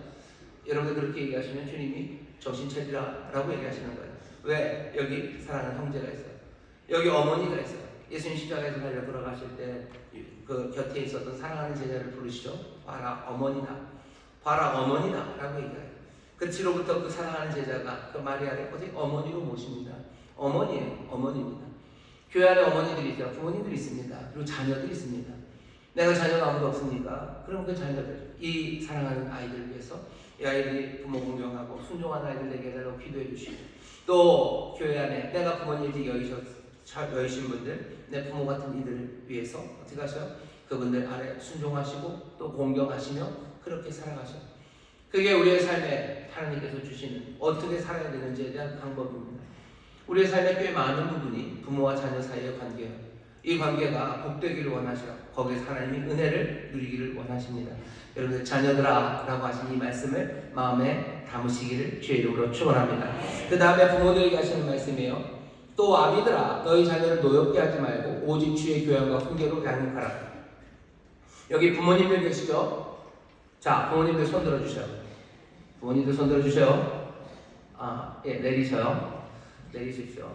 여러분들 그렇게 얘기하시면 주님이 정신 차리라 라고 얘기하시는 거예요. 왜? 여기 사랑하는 형제가 있어요. 여기 어머니가 있어요. 예수님 십자가에서 달려 돌아가실 때 그 곁에 있었던 사랑하는 제자를 부르시죠. 봐라 어머니다. 봐라 어머니다 라고 얘기해요. 그 뒤로부터 그 사랑하는 제자가 그 마리아를 어디 어머니로 모십니다. 어머니예요. 어머니입니다. 교회 안에 어머니들이 있어요. 부모님들이 있습니다. 그리고 자녀들이 있습니다. 내가 자녀가 아무도 없습니까? 그럼 그 자녀들, 이 사랑하는 아이들을 위해서 이 아이들이 부모 공경하고 순종하는 아이들 되게 해달라고 기도해 주시고, 또 교회 안에 내가 부모님이 여의신 분들, 내 부모 같은 이들을 위해서 어떻게 하셔요? 그분들 아래 순종하시고 또 공경하시며 그렇게 살아가셔요. 그게 우리의 삶에 하나님께서 주시는 어떻게 살아야 되는지에 대한 방법입니다. 우리의 삶에 꽤 많은 부분이 부모와 자녀 사이의 관계예요. 이 관계가 복되기를 원하셔. 거기서 하나님이 은혜를 누리기를 원하십니다. 여러분들 자녀들아 라고 하신 이 말씀을 마음에 담으시기를 주의 이름으로 축원합니다. 그 다음에 부모들에게 하시는 말씀이에요. 또 아비들아 너희 자녀를 노엽게 하지 말고 오직 주의 교양과 훈계로 양육하라. 여기 부모님들 계시죠? 자, 부모님들 손 들어주셔요. 부모님들 손 들어주셔요. 예, 내리셔요. 내리십시오.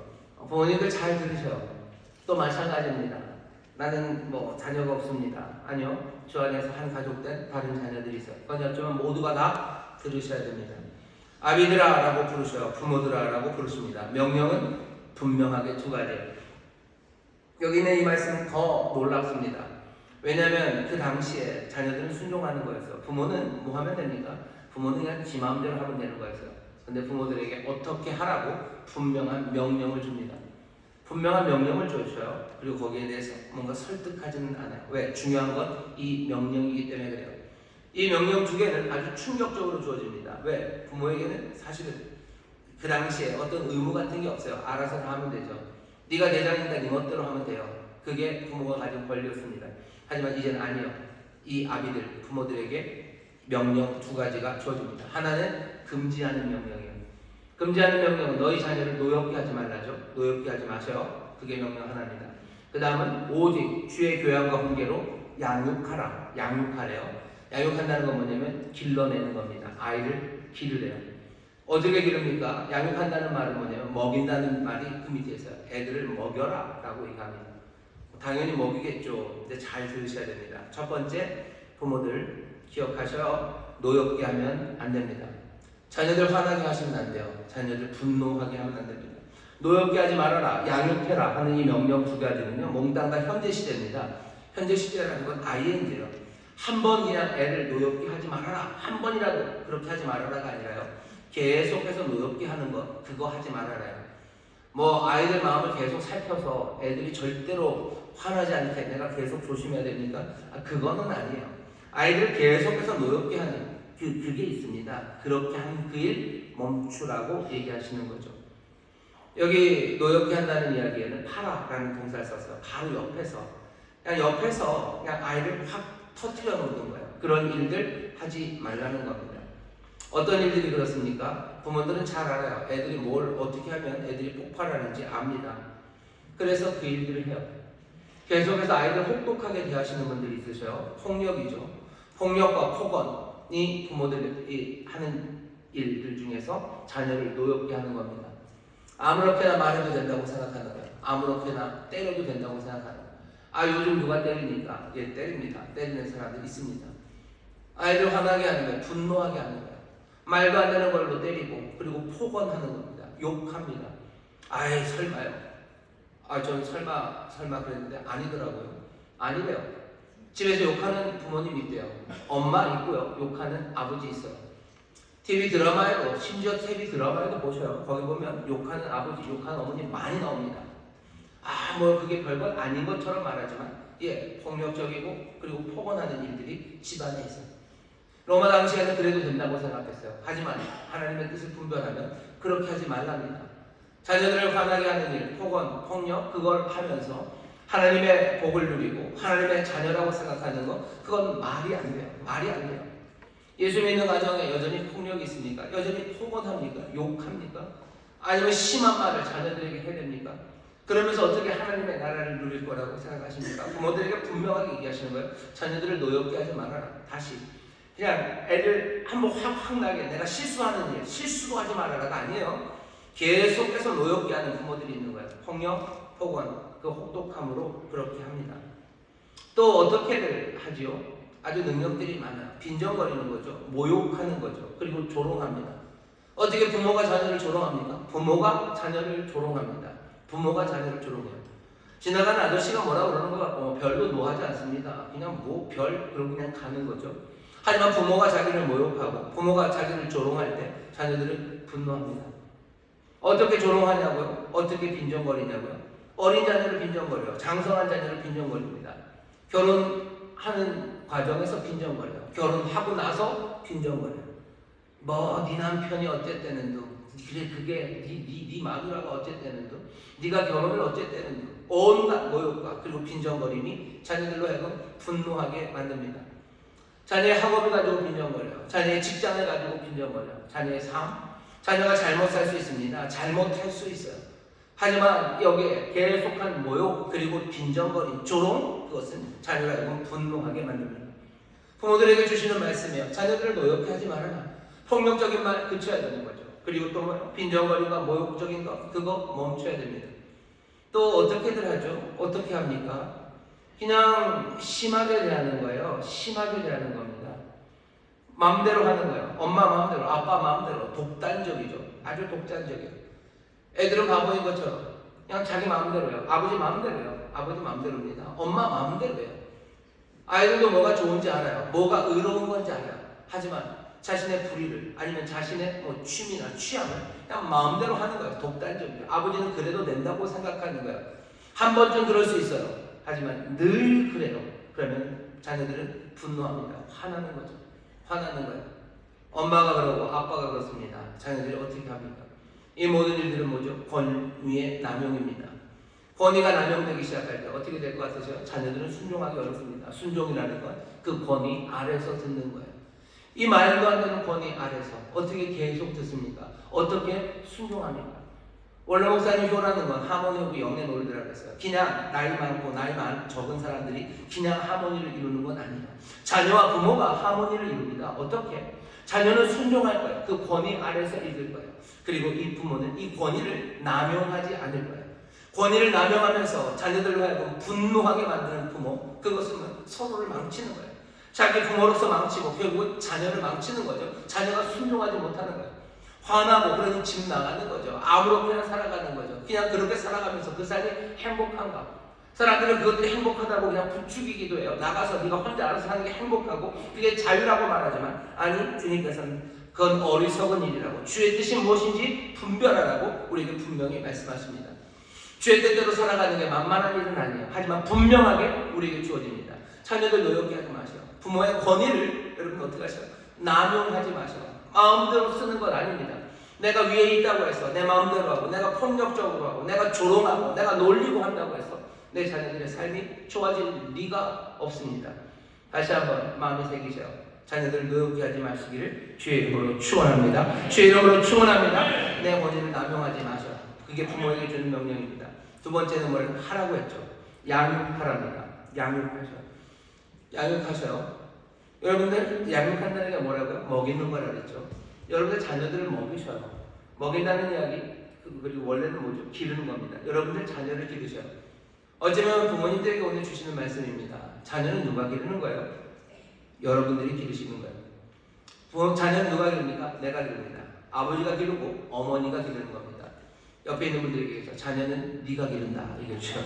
부모님들 잘 들으셔요. 또 마찬가지입니다. 나는 자녀가 없습니다. 아니요. 주 안에서 한 가족된 다른 자녀들이 있어요. 그건 어쩌면 모두가 다 들으셔야 됩니다. 아비들아 라고 부르셔요. 부모들아 라고 부르십니다. 명령은 분명하게 두 가지예요. 여기는 이 말씀은 더 놀랍습니다. 왜냐하면 그 당시에 자녀들은 순종하는 거였어요. 부모는 뭐 하면 됩니까? 부모는 그냥 지 마음대로 하면 되는 거였어요. 근데 부모들에게 어떻게 하라고 분명한 명령을 줍니다. 분명한 명령을 주셔요. 그리고 거기에 대해서 뭔가 설득하지는 않아요. 왜? 중요한 건 이 명령이기 때문에 그래요. 이 명령 두 개는 아주 충격적으로 주어집니다. 왜? 부모에게는 사실은 그 당시에 어떤 의무 같은 게 없어요. 알아서 다 하면 되죠. 네가 대장이니까 네 멋대로 하면 돼요. 그게 부모가 가진 권리였습니다. 하지만 이제는 아니에요. 이 아비들, 부모들에게 명령 두 가지가 주어집니다. 하나는 금지하는 명령이에요. 금지하는 명령은 너희 자녀를 노엽게 하지 말라죠. 노엽게 하지 마셔요. 그게 명령 하나입니다. 그 다음은 오직 주의 교양과 훈계로 양육하라. 양육하래요. 양육한다는 건 뭐냐면 길러내는 겁니다. 아이를 기르래요. 어떻게 기릅니까? 양육한다는 말은 뭐냐면 먹인다는 말이 그 밑에 있어요. 애들을 먹여라 라고 얘기합니다. 당연히 먹이겠죠. 근데 잘 들으셔야 됩니다. 첫 번째, 부모들 기억하셔요. 노엽게 하면 안 됩니다. 자녀들 화나게 하시면 안 돼요. 자녀들 분노하게 하면 안 됩니다. 노엽게 하지 말아라, 양육해라 하는 이 명령 두 가지는요, 몽땅 다 현재 시제입니다. 현재 시제라는 건 ing예요. 한 번 그냥 애를 노엽게 하지 말아라, 한 번이라도 그렇게 하지 말아라가 아니라요, 계속해서 노엽게 하는 것, 그거 하지 말아라요. 뭐 아이들 마음을 계속 살펴서 애들이 절대로 화나지 않게 내가 계속 조심해야 됩니까? 그거는 아니에요. 아이들을 계속해서 노엽게 하는 그게 있습니다. 그렇게 한 그 일 멈추라고 얘기하시는 거죠. 여기 노엽게 한다는 이야기에는 파라라는 동사를 썼어요. 바로 옆에서 그냥 아이를 확 터뜨려 놓는 거예요. 그런 일들 하지 말라는 겁니다. 어떤 일들이 그렇습니까? 부모들은 잘 알아요. 애들이 뭘 어떻게 하면 애들이 폭발하는지 압니다. 그래서 그 일들을 해요. 계속해서 아이들 혹독하게 대하시는 분들이 있으셔요. 폭력이죠. 폭력과 폭언이 부모들이 하는 일들 중에서 자녀를 노엽게 하는 겁니다. 아무렇게나 말해도 된다고 생각하는 거예요. 아무렇게나 때려도 된다고 생각하는 거예요. 요즘 누가 때리니까 때립니다. 때리는 사람들 있습니다. 아이들 화나게 하는 거예요. 분노하게 하는 거예요. 말도 안 되는 걸로 때리고, 그리고 폭언하는 겁니다. 욕합니다. 설마요. 전 설마 그랬는데 아니더라고요. 아니래요. 집에서 욕하는 부모님 있대요. 엄마 있고요. 욕하는 아버지 있어요. TV 드라마에도, 심지어 TV 드라마에도 보셔요. 거기 보면 욕하는 아버지, 욕하는 어머니 많이 나옵니다. 그게 별것 아닌 것처럼 말하지만, 폭력적이고, 그리고 폭언하는 일들이 집안에 있어요. 로마 당시에는 그래도 된다고 생각했어요. 하지만 하나님의 뜻을 분별하면 그렇게 하지 말랍니다. 자녀들을 화나게 하는 일, 폭언, 폭력, 그걸 하면서 하나님의 복을 누리고 하나님의 자녀라고 생각하는 것, 그건 말이 안 돼요. 말이 안 돼요. 예수 믿는 가정에 여전히 폭력이 있습니까? 여전히 폭언합니까? 욕합니까? 아니면 심한 말을 자녀들에게 해야 됩니까? 그러면서 어떻게 하나님의 나라를 누릴 거라고 생각하십니까? 부모들에게 분명하게 얘기하시는 거예요. 자녀들을 노엽게 하지 말아라. 다시 그냥 애들 한번 확 나게 내가 실수하는 일, 실수도 하지 말아라가 아니에요. 계속해서 노엽게 하는 부모들이 있는 거예요. 폭력, 폭언, 그 혹독함으로 그렇게 합니다. 또 어떻게들 하지요? 아주 능력들이 많아요. 빈정거리는 거죠. 모욕하는 거죠. 그리고 조롱합니다. 어떻게 부모가 자녀를 조롱합니까? 부모가 자녀를 조롱합니다. 부모가 자녀를 조롱해요. 지나가는 아저씨가 뭐라고 그러는 것 같고 별도 노하지 않습니다. 그냥 그러고 그냥 가는 거죠. 하지만 부모가 자기를 모욕하고 부모가 자기를 조롱할 때 자녀들은 분노합니다. 어떻게 조롱하냐고요? 어떻게 빈정거리냐고요? 어린 자녀를 빈정거려요. 장성한 자녀를 빈정거립니다. 결혼하는 과정에서 빈정거려요. 결혼하고 나서 빈정거려요. 네 남편이 어쨌다는도, 그게 네 마누라가 어쨌다는도, 네가 결혼을 어쨌다는도, 온갖 모욕과 그리고 빈정거림이 자녀들로 하여금 분노하게 만듭니다. 자녀의 학업을 가지고 빈정거려요. 자녀의 직장을 가지고 빈정거려요. 자녀의 삶, 자녀가 잘못 살 수 있습니다. 잘못할 수 있어요. 하지만 여기에 계속한 모욕, 그리고 빈정거림, 조롱, 그것은 자녀를 하여금 분노하게 만듭니다. 부모들에게 주시는 말씀이요. 자녀들을 노엽게 하지 말아라. 폭력적인 말 그쳐야 되는 거죠. 그리고 또 뭐요? 빈정거림과 모욕적인 것, 그거 멈춰야 됩니다. 또 어떻게들 하죠? 어떻게 합니까? 그냥 심하게 대하는 거예요. 심하게 대하는 겁니다. 마음대로 하는 거예요. 엄마 마음대로, 아빠 마음대로. 독단적이죠. 아주 독단적이에요. 애들은 바보인 것처럼 그냥 자기 마음대로요. 아버지 마음대로요. 아버지 마음대로입니다. 엄마 마음대로예요. 아이들도 뭐가 좋은지 알아요. 뭐가 의로운 건지 알아요. 하지만 자신의 불의를, 아니면 자신의 취미나 취향을 그냥 마음대로 하는 거예요. 독단적이에요. 아버지는 그래도 된다고 생각하는 거예요. 한 번쯤 그럴 수 있어요. 하지만 늘 그래요. 그러면 자녀들은 분노합니다. 화나는 거죠. 화나는 거예요. 엄마가 그러고 아빠가 그렇습니다. 자녀들이 어떻게 합니까? 이 모든 일들은 뭐죠? 권위의 남용입니다. 권위가 남용되기 시작할 때 어떻게 될 것 같으세요? 자녀들은 순종하기 어렵습니다. 순종이라는 건 그 권위 아래서 듣는 거예요. 이 말도 안 되는 권위 아래서 어떻게 계속 듣습니까? 어떻게 순종합니까? 원래 목사님 효라는 건 하모니하고 영의 논리라고 했어요. 그냥 나이 많고 나이 적은 사람들이 그냥 하모니를 이루는 건 아니에요. 자녀와 부모가 하모니를 이룹니다. 어떻게? 자녀는 순종할 거예요. 그 권위 아래서 읽을 거예요. 그리고 이 부모는 이 권위를 남용하지 않을 거예요. 권위를 남용하면서 자녀들로 하여금 분노하게 만드는 부모, 그것은 서로를 망치는 거예요. 자기 부모로서 망치고 결국 자녀를 망치는 거죠. 자녀가 순종하지 못하는 거예요. 화나고 그러니 집 나가는 거죠. 아무렇게나 살아가는 거죠. 그냥 그렇게 살아가면서 그 삶이 행복한가? 사람들은 그것들이 행복하다고 그냥 부추기기도 해요. 나가서 네가 혼자 알아서 하는 게 행복하고 그게 자유라고 말하지만, 아니, 주님께서는 그건 어리석은 일이라고, 주의 뜻이 무엇인지 분별하라고 우리에게 분명히 말씀하십니다. 주의 뜻대로 살아가는 게 만만한 일은 아니에요. 하지만 분명하게 우리에게 주어집니다. 자녀들 노엽게 하지 마세요. 부모의 권위를 여러분 어떻게 하세요? 남용하지 마세요. 마음대로 쓰는 건 아닙니다. 내가 위에 있다고 해서 내 마음대로 하고, 내가 폭력적으로 하고, 내가 조롱하고, 내가 놀리고 한다고 해서 내 자녀들의 삶이 좋아질 리가 없습니다. 다시 한번 마음에 새기세요. 자녀들을 노엽게 하지 마시기를 주의 이름으로 축원합니다. 주의 이름으로 축원합니다. 내 권위를 남용하지 마셔. 그게 부모에게 주는 명령입니다. 두 번째는 뭘 하라고 했죠? 양육하랍니다. 양육하셔요. 여러분들 양육한다는 게 뭐라고요? 먹이는 거라 그랬죠. 여러분들 자녀들을 먹이셔요. 먹인다는 이야기, 그리고 원래는 뭐죠? 기르는 겁니다. 여러분들 자녀를 기르셔요. 어쩌면 부모님들에게 오늘 주시는 말씀입니다. 자녀는 누가 기르는 거예요? 여러분들이 기르시는 거예요. 자녀는 누가 기릅니까? 내가 기릅니다. 아버지가 기르고 어머니가 기르는 겁니다. 옆에 있는 분들에게 얘기해서 자녀는 네가 기른다 얘기해 주세요.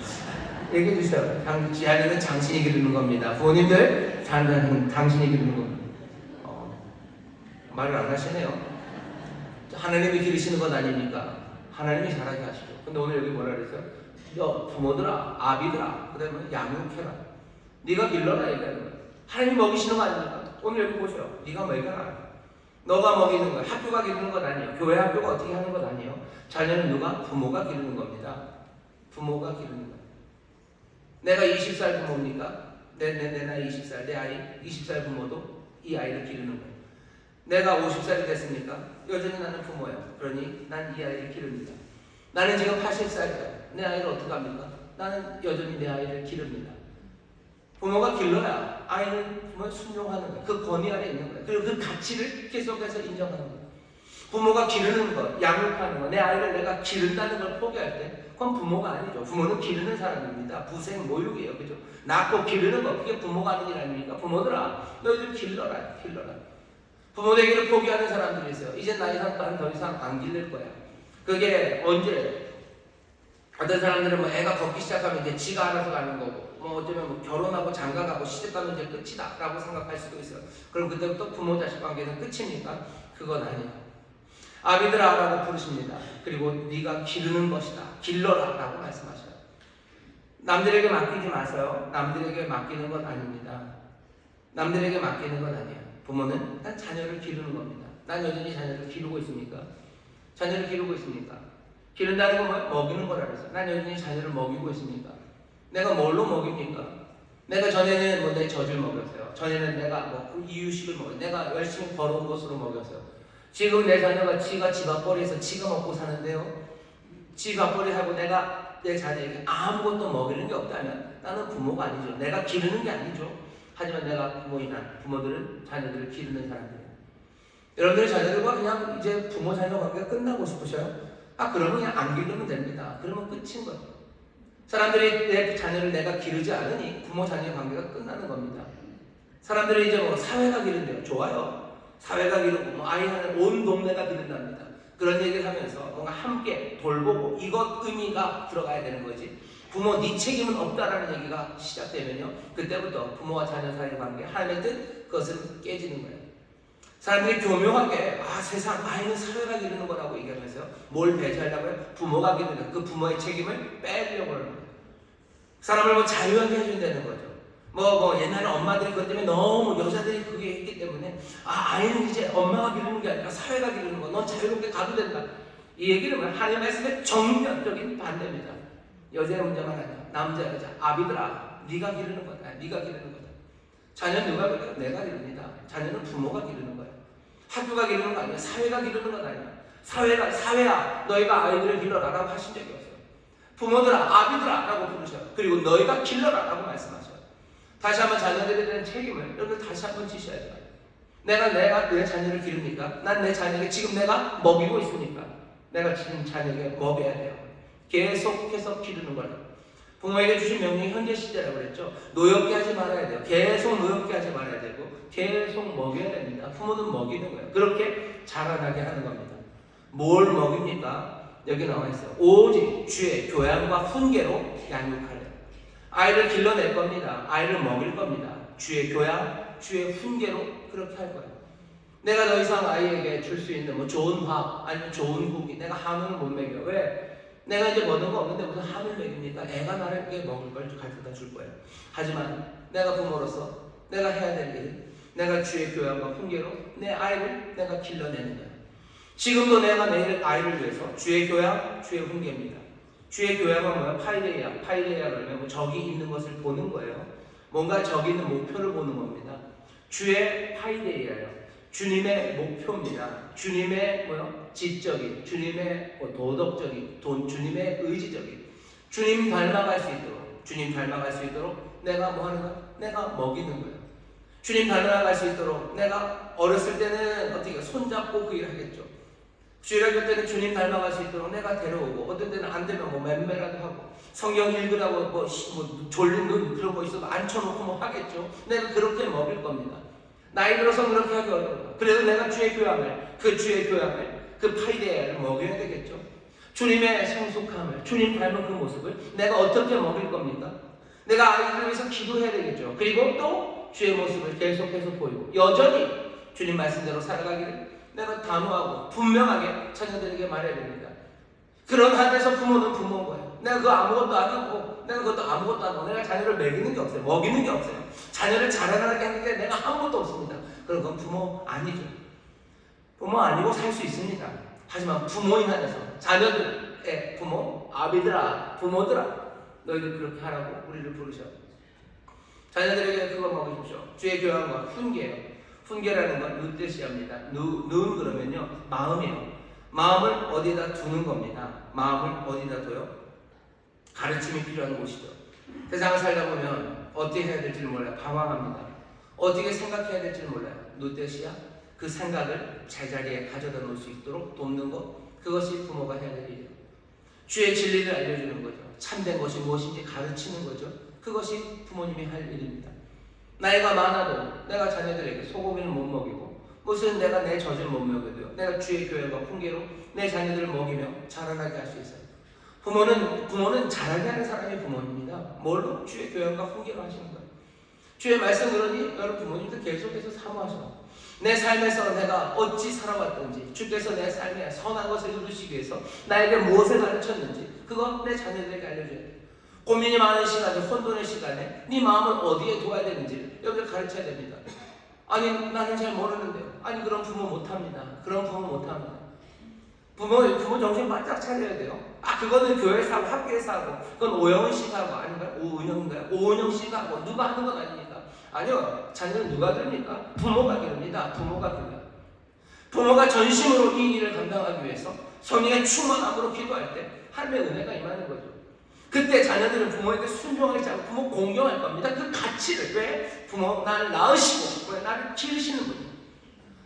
얘기해 주세요. 자녀는 당신이 기르는 겁니다. 부모님들, 자녀는 당신이 기르는 겁니다. 말을 안 하시네요. 하나님이 기르시는 건 아닙니까? 하나님이 잘하게 하시죠. 근데 오늘 여기 뭐라 그랬어요? 너 부모들아, 아비들아, 그 다음에 양육해라. 네가 길러라 얘기하는 거예요. 하나님이 먹이시는 거 아닙니까? 오늘 여기 보세요. 네가 먹여라. 너가 먹이는 거야. 학교가 기르는 건 아니에요. 교회 학교가 어떻게 하는 건 아니에요. 자녀는 누가? 부모가 기르는 겁니다. 부모가 기르는 거예요. 내가 20살 부모입니까? 내 나이 20살, 내 아이 20살 부모도 이 아이를 기르는 거예요. 내가 50살이 됐습니까? 여전히 나는 부모예요. 그러니 난 이 아이를 기릅니다. 나는 지금 80살이에요. 내 아이를 어떻게 합니까? 나는 여전히 내 아이를 기릅니다. 부모가 길러야 아이는 부모에 순종하는 거예요. 그 권위 아래 있는 거예요. 그리고 그 가치를 계속해서 인정하는 거예요. 부모가 기르는 것, 양육하는 것, 내 아이를 내가 기른다는 걸 포기할 때 그건 부모가 아니죠. 부모는 기르는 사람입니다. 부생 모육이에요. 그죠? 낳고 기르는 것, 그게 부모가 하는 일 아닙니까? 부모들아, 너희들 길러라. 부모 되기를 포기하는 사람들이 있어요. 이제 나 이상 더 이상 안 기를 거야. 그게 언제? 어떤 사람들은 뭐 애가 걷기 시작하면 이제 지가 알아서 가는 거고, 뭐 어쩌면 뭐 결혼하고 장가가고 시집가면 이제 끝이다 라고 생각할 수도 있어요. 그럼 그때부터 부모 자식 관계는 끝입니까? 그건 아니에요. 아비들아 라고 부르십니다. 그리고 네가 기르는 것이다. 길러라 라고 말씀하셔요. 남들에게 맡기지 마세요. 남들에게 맡기는 건 아닙니다. 남들에게 맡기는 건 아니에요. 부모는 난 자녀를 기르는 겁니다. 난 여전히 자녀를 기르고 있습니까? 자녀를 기르고 있습니까? 기른다는 건 뭐예요? 먹이는 거라 그랬어요. 난 여전히 자녀를 먹이고 있습니까? 내가 뭘로 먹입니까? 내가 전에는 뭐 내 젖을 먹였어요. 전에는 내가 뭐 이유식을 먹였어요. 내가 열심히 벌어온 것으로 먹였어요. 지금 내 자녀가 지가 집 앞벌이에서 지가 먹고 사는데요. 집 앞벌이하고 내가 내 자녀에게 아무것도 먹이는 게 없다면 나는 부모가 아니죠. 내가 기르는 게 아니죠. 하지만 내가 부모들은 자녀들을 기르는 사람들이에요. 여러분들의 자녀들과 그냥 이제 부모 자녀 관계가 끝나고 싶으셔요? 그러면 그냥 안 기르면 됩니다. 그러면 끝인 거죠. 사람들이 내 자녀를 내가 기르지 않으니 부모 자녀 관계가 끝나는 겁니다. 사람들이 이제 뭐 사회가 기른대요. 좋아요. 사회가 기르고 뭐 아이 하는 온 동네가 기른답니다. 그런 얘기를 하면서 뭔가 함께 돌보고 이것 의미가 들어가야 되는 거지. 부모 네 책임은 없다라는 얘기가 시작되면요, 그때부터 부모와 자녀 사이의 관계, 하나님의 뜻, 그것은 깨지는 거예요. 사람들이 교묘하게 세상 아이는 사회가 기르는 거라고 얘기하면서요, 뭘 배제하려고 해요? 부모가 기르는 그 부모의 책임을 빼려고 하는 거예요. 사람을 뭐 자유하게 해준다는 거죠. 옛날에 엄마들이 그것 때문에 너무 여자들이 그게 했기 때문에 아이는 이제 엄마가 기르는 게 아니라 사회가 기르는 거, 넌 자유롭게 가도 된다. 이 얘기는 하나님의 말씀의 정면적인 반대입니다. 여자의 문제만 아니야. 남자, 여자, 아비들아, 네가 기르는 거다. 네가 기르는 거다. 자녀는 누가 기르요? 내가 기릅니다. 자녀는 부모가 기르는 거야. 학교가 기르는 거 아니야. 사회가 기르는 건 아니야. 사회야, 너희가 아이들을 길러라라고 하신 적이 없어요. 부모들아, 아비들아 라고 부르셔요. 그리고 너희가 길러라라고 말씀하셔요. 다시 한번 자녀들에 대한 책임을 여러분들 다시 한번 지셔야 돼요. 내가 내 자녀를 기릅니까? 난 내 자녀에게 지금 내가 먹이고 있습니까? 내가 지금 자녀에게 먹여야 돼요. 계속해서 기르는 거예요. 부모에게 주신 명령이 현재 시대라고 그랬죠. 노엽게 하지 말아야 돼요. 계속 노엽게 하지 말아야 되고 계속 먹여야 됩니다. 부모는 먹이는 거예요. 그렇게 자라나게 하는 겁니다. 뭘 먹입니까? 여기 나와 있어요. 오직 주의 교양과 훈계로 양육하래. 아이를 길러낼 겁니다. 아이를 먹일 겁니다. 주의 교양, 주의 훈계로 그렇게 할 거예요. 내가 더 이상 아이에게 줄 수 있는 뭐 좋은 밥 아니면 좋은 고기, 내가 한우는 못 먹여. 왜? 내가 이제 먹는 거 없는데 무슨 한우를 먹입니까? 애가 나를 먹을 걸 가르쳐 줄 거예요. 하지만 내가 부모로서 내가 해야 될 일은 내가 주의 교양과 훈계로 내 아이를 내가 길러내는 거예요. 지금도 내가 내 아이를 위해서 주의 교양, 주의 훈계입니다. 주의 교양은 뭐야? 파이데이아. 파이데이아 그러면 뭐 적이 있는 것을 보는 거예요. 뭔가 적이 있는 목표를 보는 겁니다. 주의 파이데이아예요. 주님의 목표입니다. 주님의 지적인, 주님의 도덕적인, 주님의 의지적인, 주님 닮아갈 수 있도록, 주님 닮아갈 수 있도록 내가 뭐 하는 거야? 내가 먹이는 거예요. 주님 닮아갈 수 있도록 내가 어렸을 때는 어떻게 손잡고 그 일을 하겠죠. 주일학교 때는 주님 닮아갈 수 있도록 내가 데려오고, 어떤 때는 안 되면 뭐 맴매라도 하고, 성경 읽으라고 뭐 졸린 눈 그런 거 있어도 앉혀놓고 뭐 하겠죠. 내가 그렇게 먹일 겁니다. 나이 들어서 그렇게 하기 어려워요. 그래도 내가 주의 교양을, 그 파이데이아를 먹여야 되겠죠. 주님의 성숙함을, 주님 닮은 그 모습을 내가 어떻게 먹일 겁니까? 내가 아이들을 위해서 기도해야 되겠죠. 그리고 또 주의 모습을 계속해서 보이고 여전히 주님 말씀대로 살아가기를 내가 단호하고 분명하게 자녀들에게 말해야 됩니다. 그런 한에서 부모는 부모인 거예요. 내가 그거 아무것도 안 하고, 내가 그것도 아무것도 안 하고, 내가 자녀를 먹이는 게 없어요. 먹이는 게 없어요. 자녀를 자라나게 하는 게 내가 아무것도 없습니다. 그럼 그건 부모 아니죠. 부모 아니고 살 수 있습니다. 하지만 부모인 한에서 자녀들의 부모, 아비들아, 부모들아, 너희들 그렇게 하라고 우리를 부르셔. 자녀들에게 그거 먹이십시오. 주의 교양과 훈계예요. 훈계라는 건 누데시아입니다. 누는 그러면요, 마음이에요. 마음을 어디다 두는 겁니다. 마음을 어디다 둬요? 가르침이 필요한 곳이죠. 세상을 살다 보면 어떻게 해야 될지를 몰라요. 방황합니다. 어떻게 생각해야 될지를 몰라요. 누데시아, 그 생각을 제자리에 가져다 놓을 수 있도록 돕는 것, 그것이 부모가 해야 될 일이에요. 주의 진리를 알려주는 거죠. 참된 것이 무엇인지 가르치는 거죠. 그것이 부모님이 할 일입니다. 나이가 많아도 내가 자녀들에게 소고기를 못 먹이고, 무슨 내가 내 젖을 못 먹여도요, 내가 주의 교회와 훈계로 내 자녀들을 먹이며 자라나게 할 수 있어요. 부모는 자라게 하는 사람이 부모입니다. 뭘로? 주의 교회와 훈계로 하시는 거예요. 주의 말씀 그러니 여러분 부모님도 계속해서 사모하셔. 내 삶에서 내가 어찌 살아왔던지, 주께서 내 삶에 선한 것을 이루시기 위해서 나에게 무엇을 가르쳤는지, 그거 내 자녀들에게 알려줘야 돼. 고민이 많은 시간에, 혼돈의 시간에 네 마음을 어디에 둬야 되는지 여기를 가르쳐야 됩니다. 아니 나는 잘 모르는데요. 아니 그럼 부모 못합니다. 그럼 부모 못합니다. 부모 정신 바짝 차려야 돼요. 그거는 교회에서 하고 학교에서 하고, 그건 오영은 씨가 하고, 아닌가요? 오은영인가요? 오은영 씨가 하고, 누가 하는 건 아닙니까? 아니요, 자녀는 누가 들립니까? 부모가 기릅니다. 부모가 들려요. 부모가 전심으로 이 일을 감당하기 위해서 성령의 충만함으로 기도할 때 하나님의 은혜가 임하는 거죠. 그때 자녀들은 부모에게 순종하지 않고 부모 공경할 겁니다. 그 가치를. 왜? 부모 나를 낳으시고, 왜? 나를 기르시는 분이에요.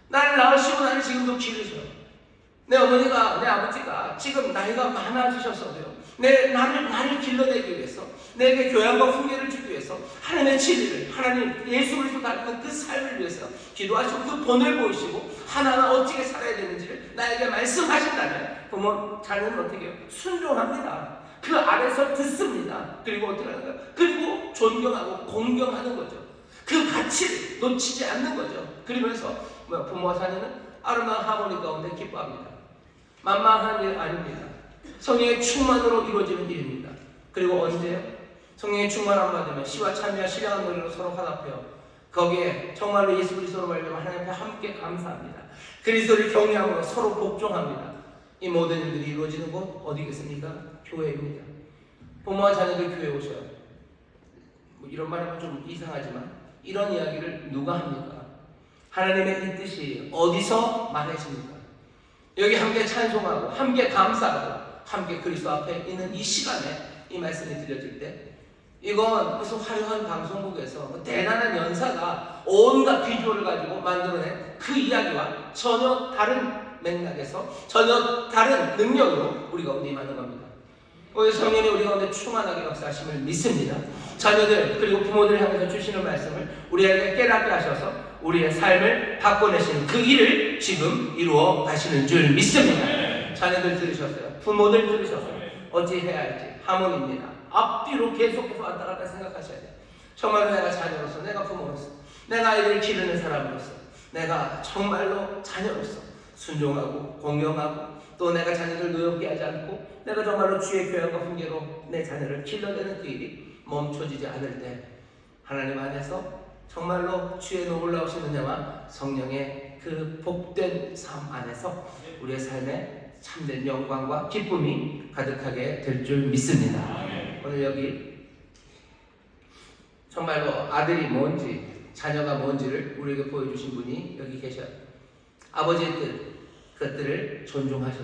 나를 낳으시고 나를 지금도 기르셔요. 내 어머니가, 내 아버지가 지금 나이가 많아지셨어도요, 나를 길러내기 위해서, 내게 교양과 훈계를 주기 위해서 하나님의 진리를, 하나님 예수 그리스도 닮은 그 삶을 위해서 기도하시고 그 본을 보이시고 하나하나 어떻게 살아야 되는지를 나에게 말씀하신다면 부모, 자녀는 어떻게 해요? 순종합니다. 그 아래서 듣습니다. 그리고 어떻게 하는 거예요? 그리고 존경하고 공경하는 거죠. 그 가치를 놓치지 않는 거죠. 그러면서 부모와 자녀는 아름다운 하모니 가운데 기뻐합니다. 만만한 일 아닙니다. 성령의 충만으로 이루어지는 일입니다. 그리고 언제요? 성령의 충만함 받으면 시와 찬미와 신령한 노래로 서로 화답해요. 거기에 정말로 예수 그리스도로 말미암아 하나님 앞에 함께 감사합니다. 그리스도를 경외함으로 서로 복종합니다. 이 모든 일들이 이루어지는 곳 어디겠습니까? 교회입니다. 부모와 자녀들 교회에 오셔요. 이런 말하면 좀 이상하지만 이런 이야기를 누가 합니까? 하나님의 이 뜻이 어디서 말해집니까? 여기 함께 찬송하고 함께 감사하고 함께 그리스도 앞에 있는 이 시간에 이 말씀이 들려질 때, 이건 무슨 화려한 방송국에서 대단한 연사가 온갖 비주얼을 가지고 만들어낸 그 이야기와 전혀 다른 맥락에서 전혀 다른 능력으로 우리 가운데 임하는 겁니다. 오늘 성령이 우리 가운데 충만하게 역사하심을 믿습니다. 자녀들 그리고 부모들을 향해서 주시는 말씀을 우리에게 깨닫게 하셔서 우리의 삶을 바꿔내시는 그 일을 지금 이루어 가시는 줄 믿습니다. 자녀들 들으셨어요? 부모들 들으셔서 어찌 해야 할지 하모니입니다. 앞뒤로 계속해서 왔다 갔다 생각하셔야 돼요. 정말로 내가 자녀로서, 내가 부모로서, 내가 아이들을 기르는 사람으로서, 내가 정말로 자녀로서 순종하고 공경하고 또 내가 자녀들 노엽게 하지 않고 내가 정말로 주의 교양과 훈계로 내 자녀를 길러내는 그 일이 멈춰지지 않을 때 하나님 안에서 정말로 주의 놀라우신 은혜와 성령의 그 복된 삶 안에서 우리의 삶에 참된 영광과 기쁨이 가득하게 될 줄 믿습니다. 오늘 여기 정말로 아들이 뭔지 자녀가 뭔지를 우리에게 보여주신 분이 여기 계셔요. 아버지의 뜻, 그것들을 존중하셔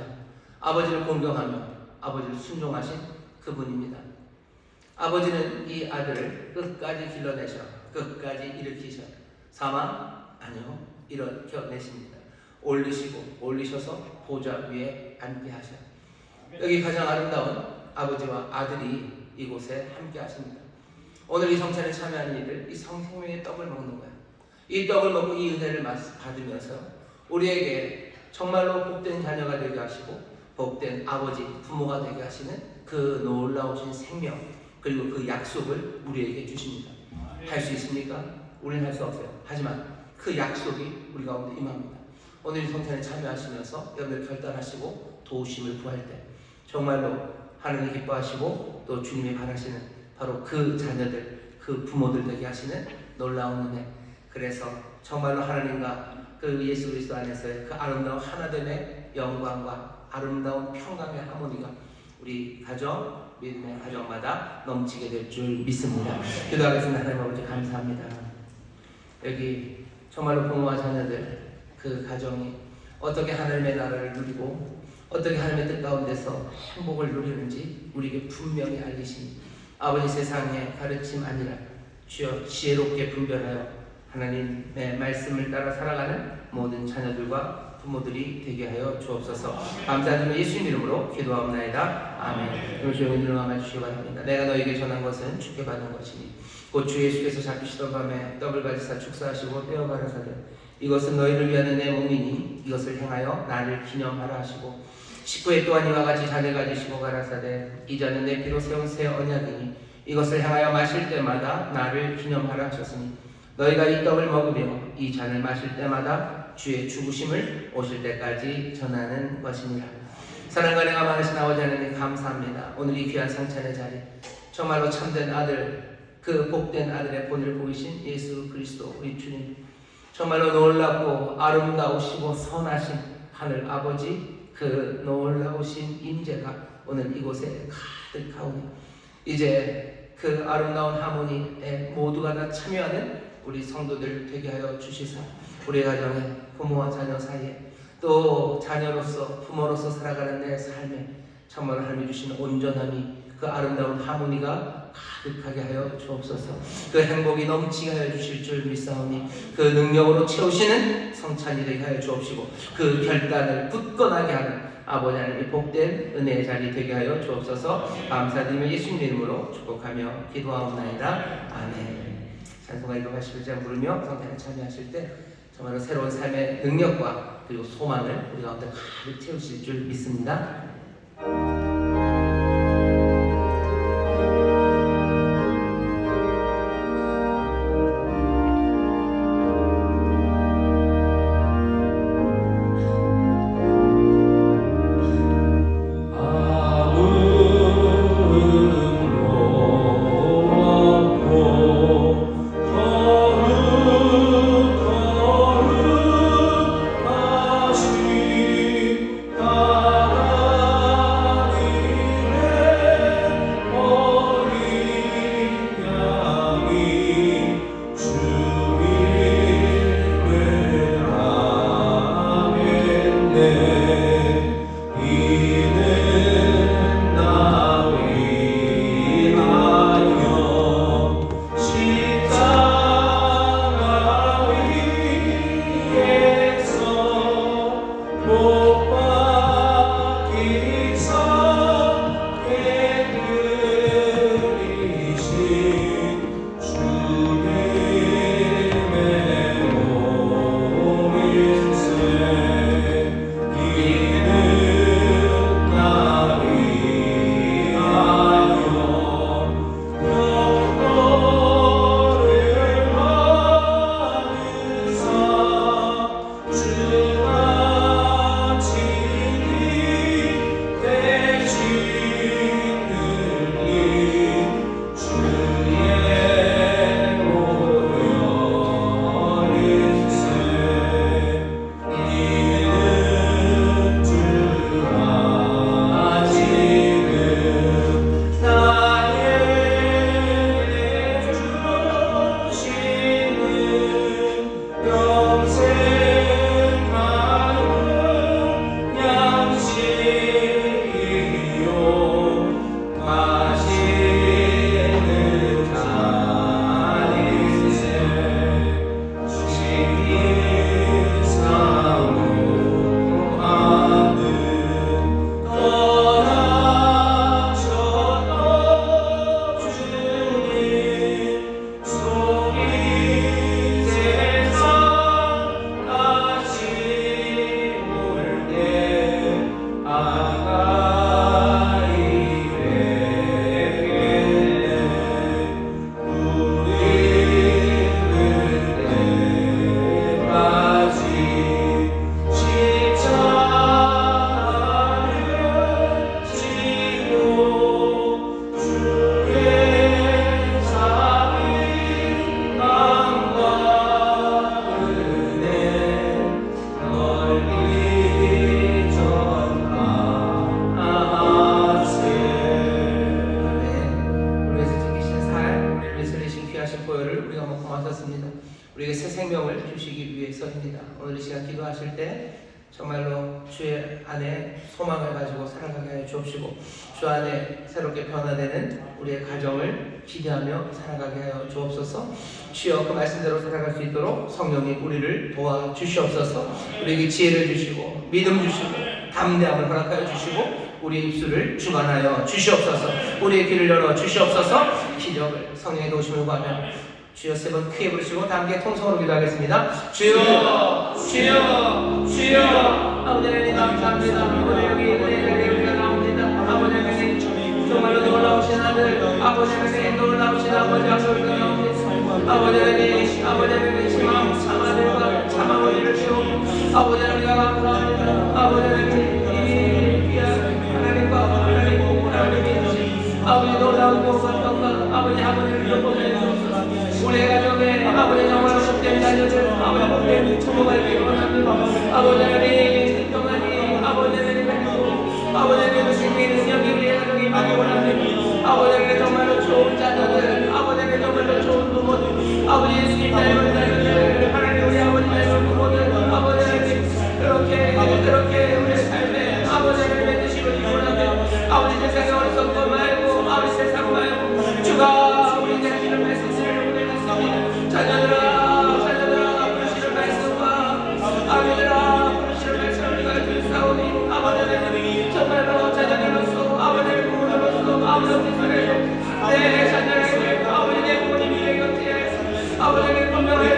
아버지를 공경하며 아버지를 순종하신 그분입니다. 아버지는 이 아들을 끝까지 길러내셔 끝까지 일으키셔 사망? 아니요, 일으켜내십니다. 올리셔서 보좌 위에 앉게 하셔. 여기 가장 아름다운 아버지와 아들이 이곳에 함께 하십니다. 오늘 이 성찬에 참여하는 이들, 이 생명의 떡을 먹는 거야. 이 떡을 먹고 이 은혜를 받으면서 우리에게 정말로 복된 자녀가 되게 하시고 복된 아버지, 부모가 되게 하시는 그 놀라우신 생명 그리고 그 약속을 우리에게 주십니다. 할 수 있습니까? 우리는 할 수 없어요. 하지만 그 약속이 우리 가운데 임합니다. 오늘 이 성찬에 참여하시면서 여러분들 결단하시고 도우심을 구할 때 정말로 하나님 기뻐하시고 또 주님이 바라시는 바로 그 자녀들, 그 부모들 되게 하시는 놀라운 은혜. 그래서 정말로 하나님과 그 예수 그리스도 안에서의 그 아름다운 하나됨의 영광과 아름다운 평강의 하모니가 우리 가정, 믿음의 가정마다 넘치게 될 줄 믿습니다. 기도하겠습니다. 하나님 아버지 감사합니다. 여기 정말로 부모와 자녀들 그 가정이 어떻게 하나님의 나라를 누리고 어떻게 하나님의 뜻 가운데서 행복을 누리는지 우리에게 분명히 알리신 아버지 세상의 가르침 아니라 주여 지혜롭게 분별하여 하나님의 말씀을 따라 살아가는 모든 자녀들과 부모들이 되게 하여 주옵소서. 감사드리며 예수님 이름으로 기도하옵나이다. 아멘. 그럼 조용히 일어나 주시기 바랍니다. 내가 너에게 전한 것은 주께 받은 것이니 곧 주 예수께서 잡히시던 밤에 떡을 가지사 축사하시고 떼어 가라사대 이것은 너희를 위하는 내 몸이니 이것을 행하여 나를 기념하라 하시고 19회 또한 이와 같이 잔을 가지시고 가라사대 이 잔은 내 피로 세운 새 언약이니 이것을 행하여 마실 때마다 나를 기념하라 하셨으니 너희가 이 떡을 먹으며 이 잔을 마실 때마다 주의 죽으심을 오실 때까지 전하는 것이니라. 사랑과 은혜가 많으신 아버지 하나님 감사합니다. 오늘 이 귀한 성찬의 자리 정말로 참된 아들 그 복된 아들의 본을 보이신 예수 그리스도 우리 주님 정말로 놀랍고 아름다우시고 선하신 하늘 아버지 그 놀라우신 임재가 오늘 이곳에 가득하오니 이제 그 아름다운 하모니에 모두가 다 참여하는 우리 성도들 되게 하여 주시사 우리 가정에 부모와 자녀 사이에 또 자녀로서 부모로서 살아가는 내 삶에 정말 하나님이 주시는 온전함이 그 아름다운 하모니가 가득하게 하여 주옵소서. 그 행복이 넘치게 하여 주실 줄 믿사오니 그 능력으로 채우시는 성찬이 되게 하여 주옵시고 그 결단을 굳건하게 하는 아버지 하나님의 복된 은혜의 자리 되게 하여 주옵소서. 감사드리며 예수님 이름으로 축복하며 기도하옵나이다. 아멘. 찬송가 181장 부르며 성찬에 참여하실 때 정말로 새로운 삶의 능력과 그리고 소망을 우리 가운데 가득 채우실 줄 믿습니다.
Ah
우리에게 새 생명을 주시기 위해서입니다. 오늘 이 시간 기도하실 때 정말로 주의 안에 소망을 가지고 살아가게 하여 주옵시고 주 안에 새롭게 변화되는 우리의 가정을 기대하며 살아가게 하여 주옵소서. 주여 그 말씀대로 살아갈 수 있도록 성령이 우리를 도와주시옵소서. 우리에게 지혜를 주시고 믿음 주시고 담대함을 허락하여 주시고 우리의 입술을 주관하여 주시옵소서. 우리의 귀를 열어 주시옵소서. 기적을 성령의 도우심을 구하며 주여 3번 크게 부르시고 다 함께 통성으로 기도하겠습니다. 주여 주여 주여. 아버지 하나님 감사합니다. 아버지 여기 은혜 자리에 우리가 나옵니다. 아버지 하나님 정말로 놀라우신 아들, 아버지 하나님 놀라우신 아버지 앞으로 나옵니다. 아버지 하나님 아버지 하나님 희망 참아들과 참아버지를 주옵고 아버지 하나님과 감사합니다. 아버지 하나님 이 귀한 하나님과 하나님이 주신 아버지 놀라운 공사과 아버지를 좀 보내주옵소서. 우리 가정에 아버지 정말 복된 자녀들 아버지 복된 부모가 있기를 원합니다. 아버지 하나님 평안히 아버지 하나님 행복 아버지 하나님 생명의 능력이 우리 가정에 임하기 원합니다. 아버지 하나님 정말로 좋은 자녀들 아버지 하나님 정말로 좋은 부모들 아버지 예수님 닮은 자녀들 하나님 우리 아버지 닮은 부모들 아버지 하나님 그렇게 우리 삶에 아버지 하나님의 뜻이 이루어지기 원합니다. 아버지 세상에 어리석은 것 말고 아버지 세상 말고 주가 우리에게 하시는 말씀을 자녀들아 부르시는 말씀과 아버지들아 부르시는 말씀을 우리가 들사오니 아버지 하나님 정말로 자녀들로서 아버지의 부모로서 아버지 내 자녀에게 아버지 내 부모님이 내 곁에 아버지에게 분명히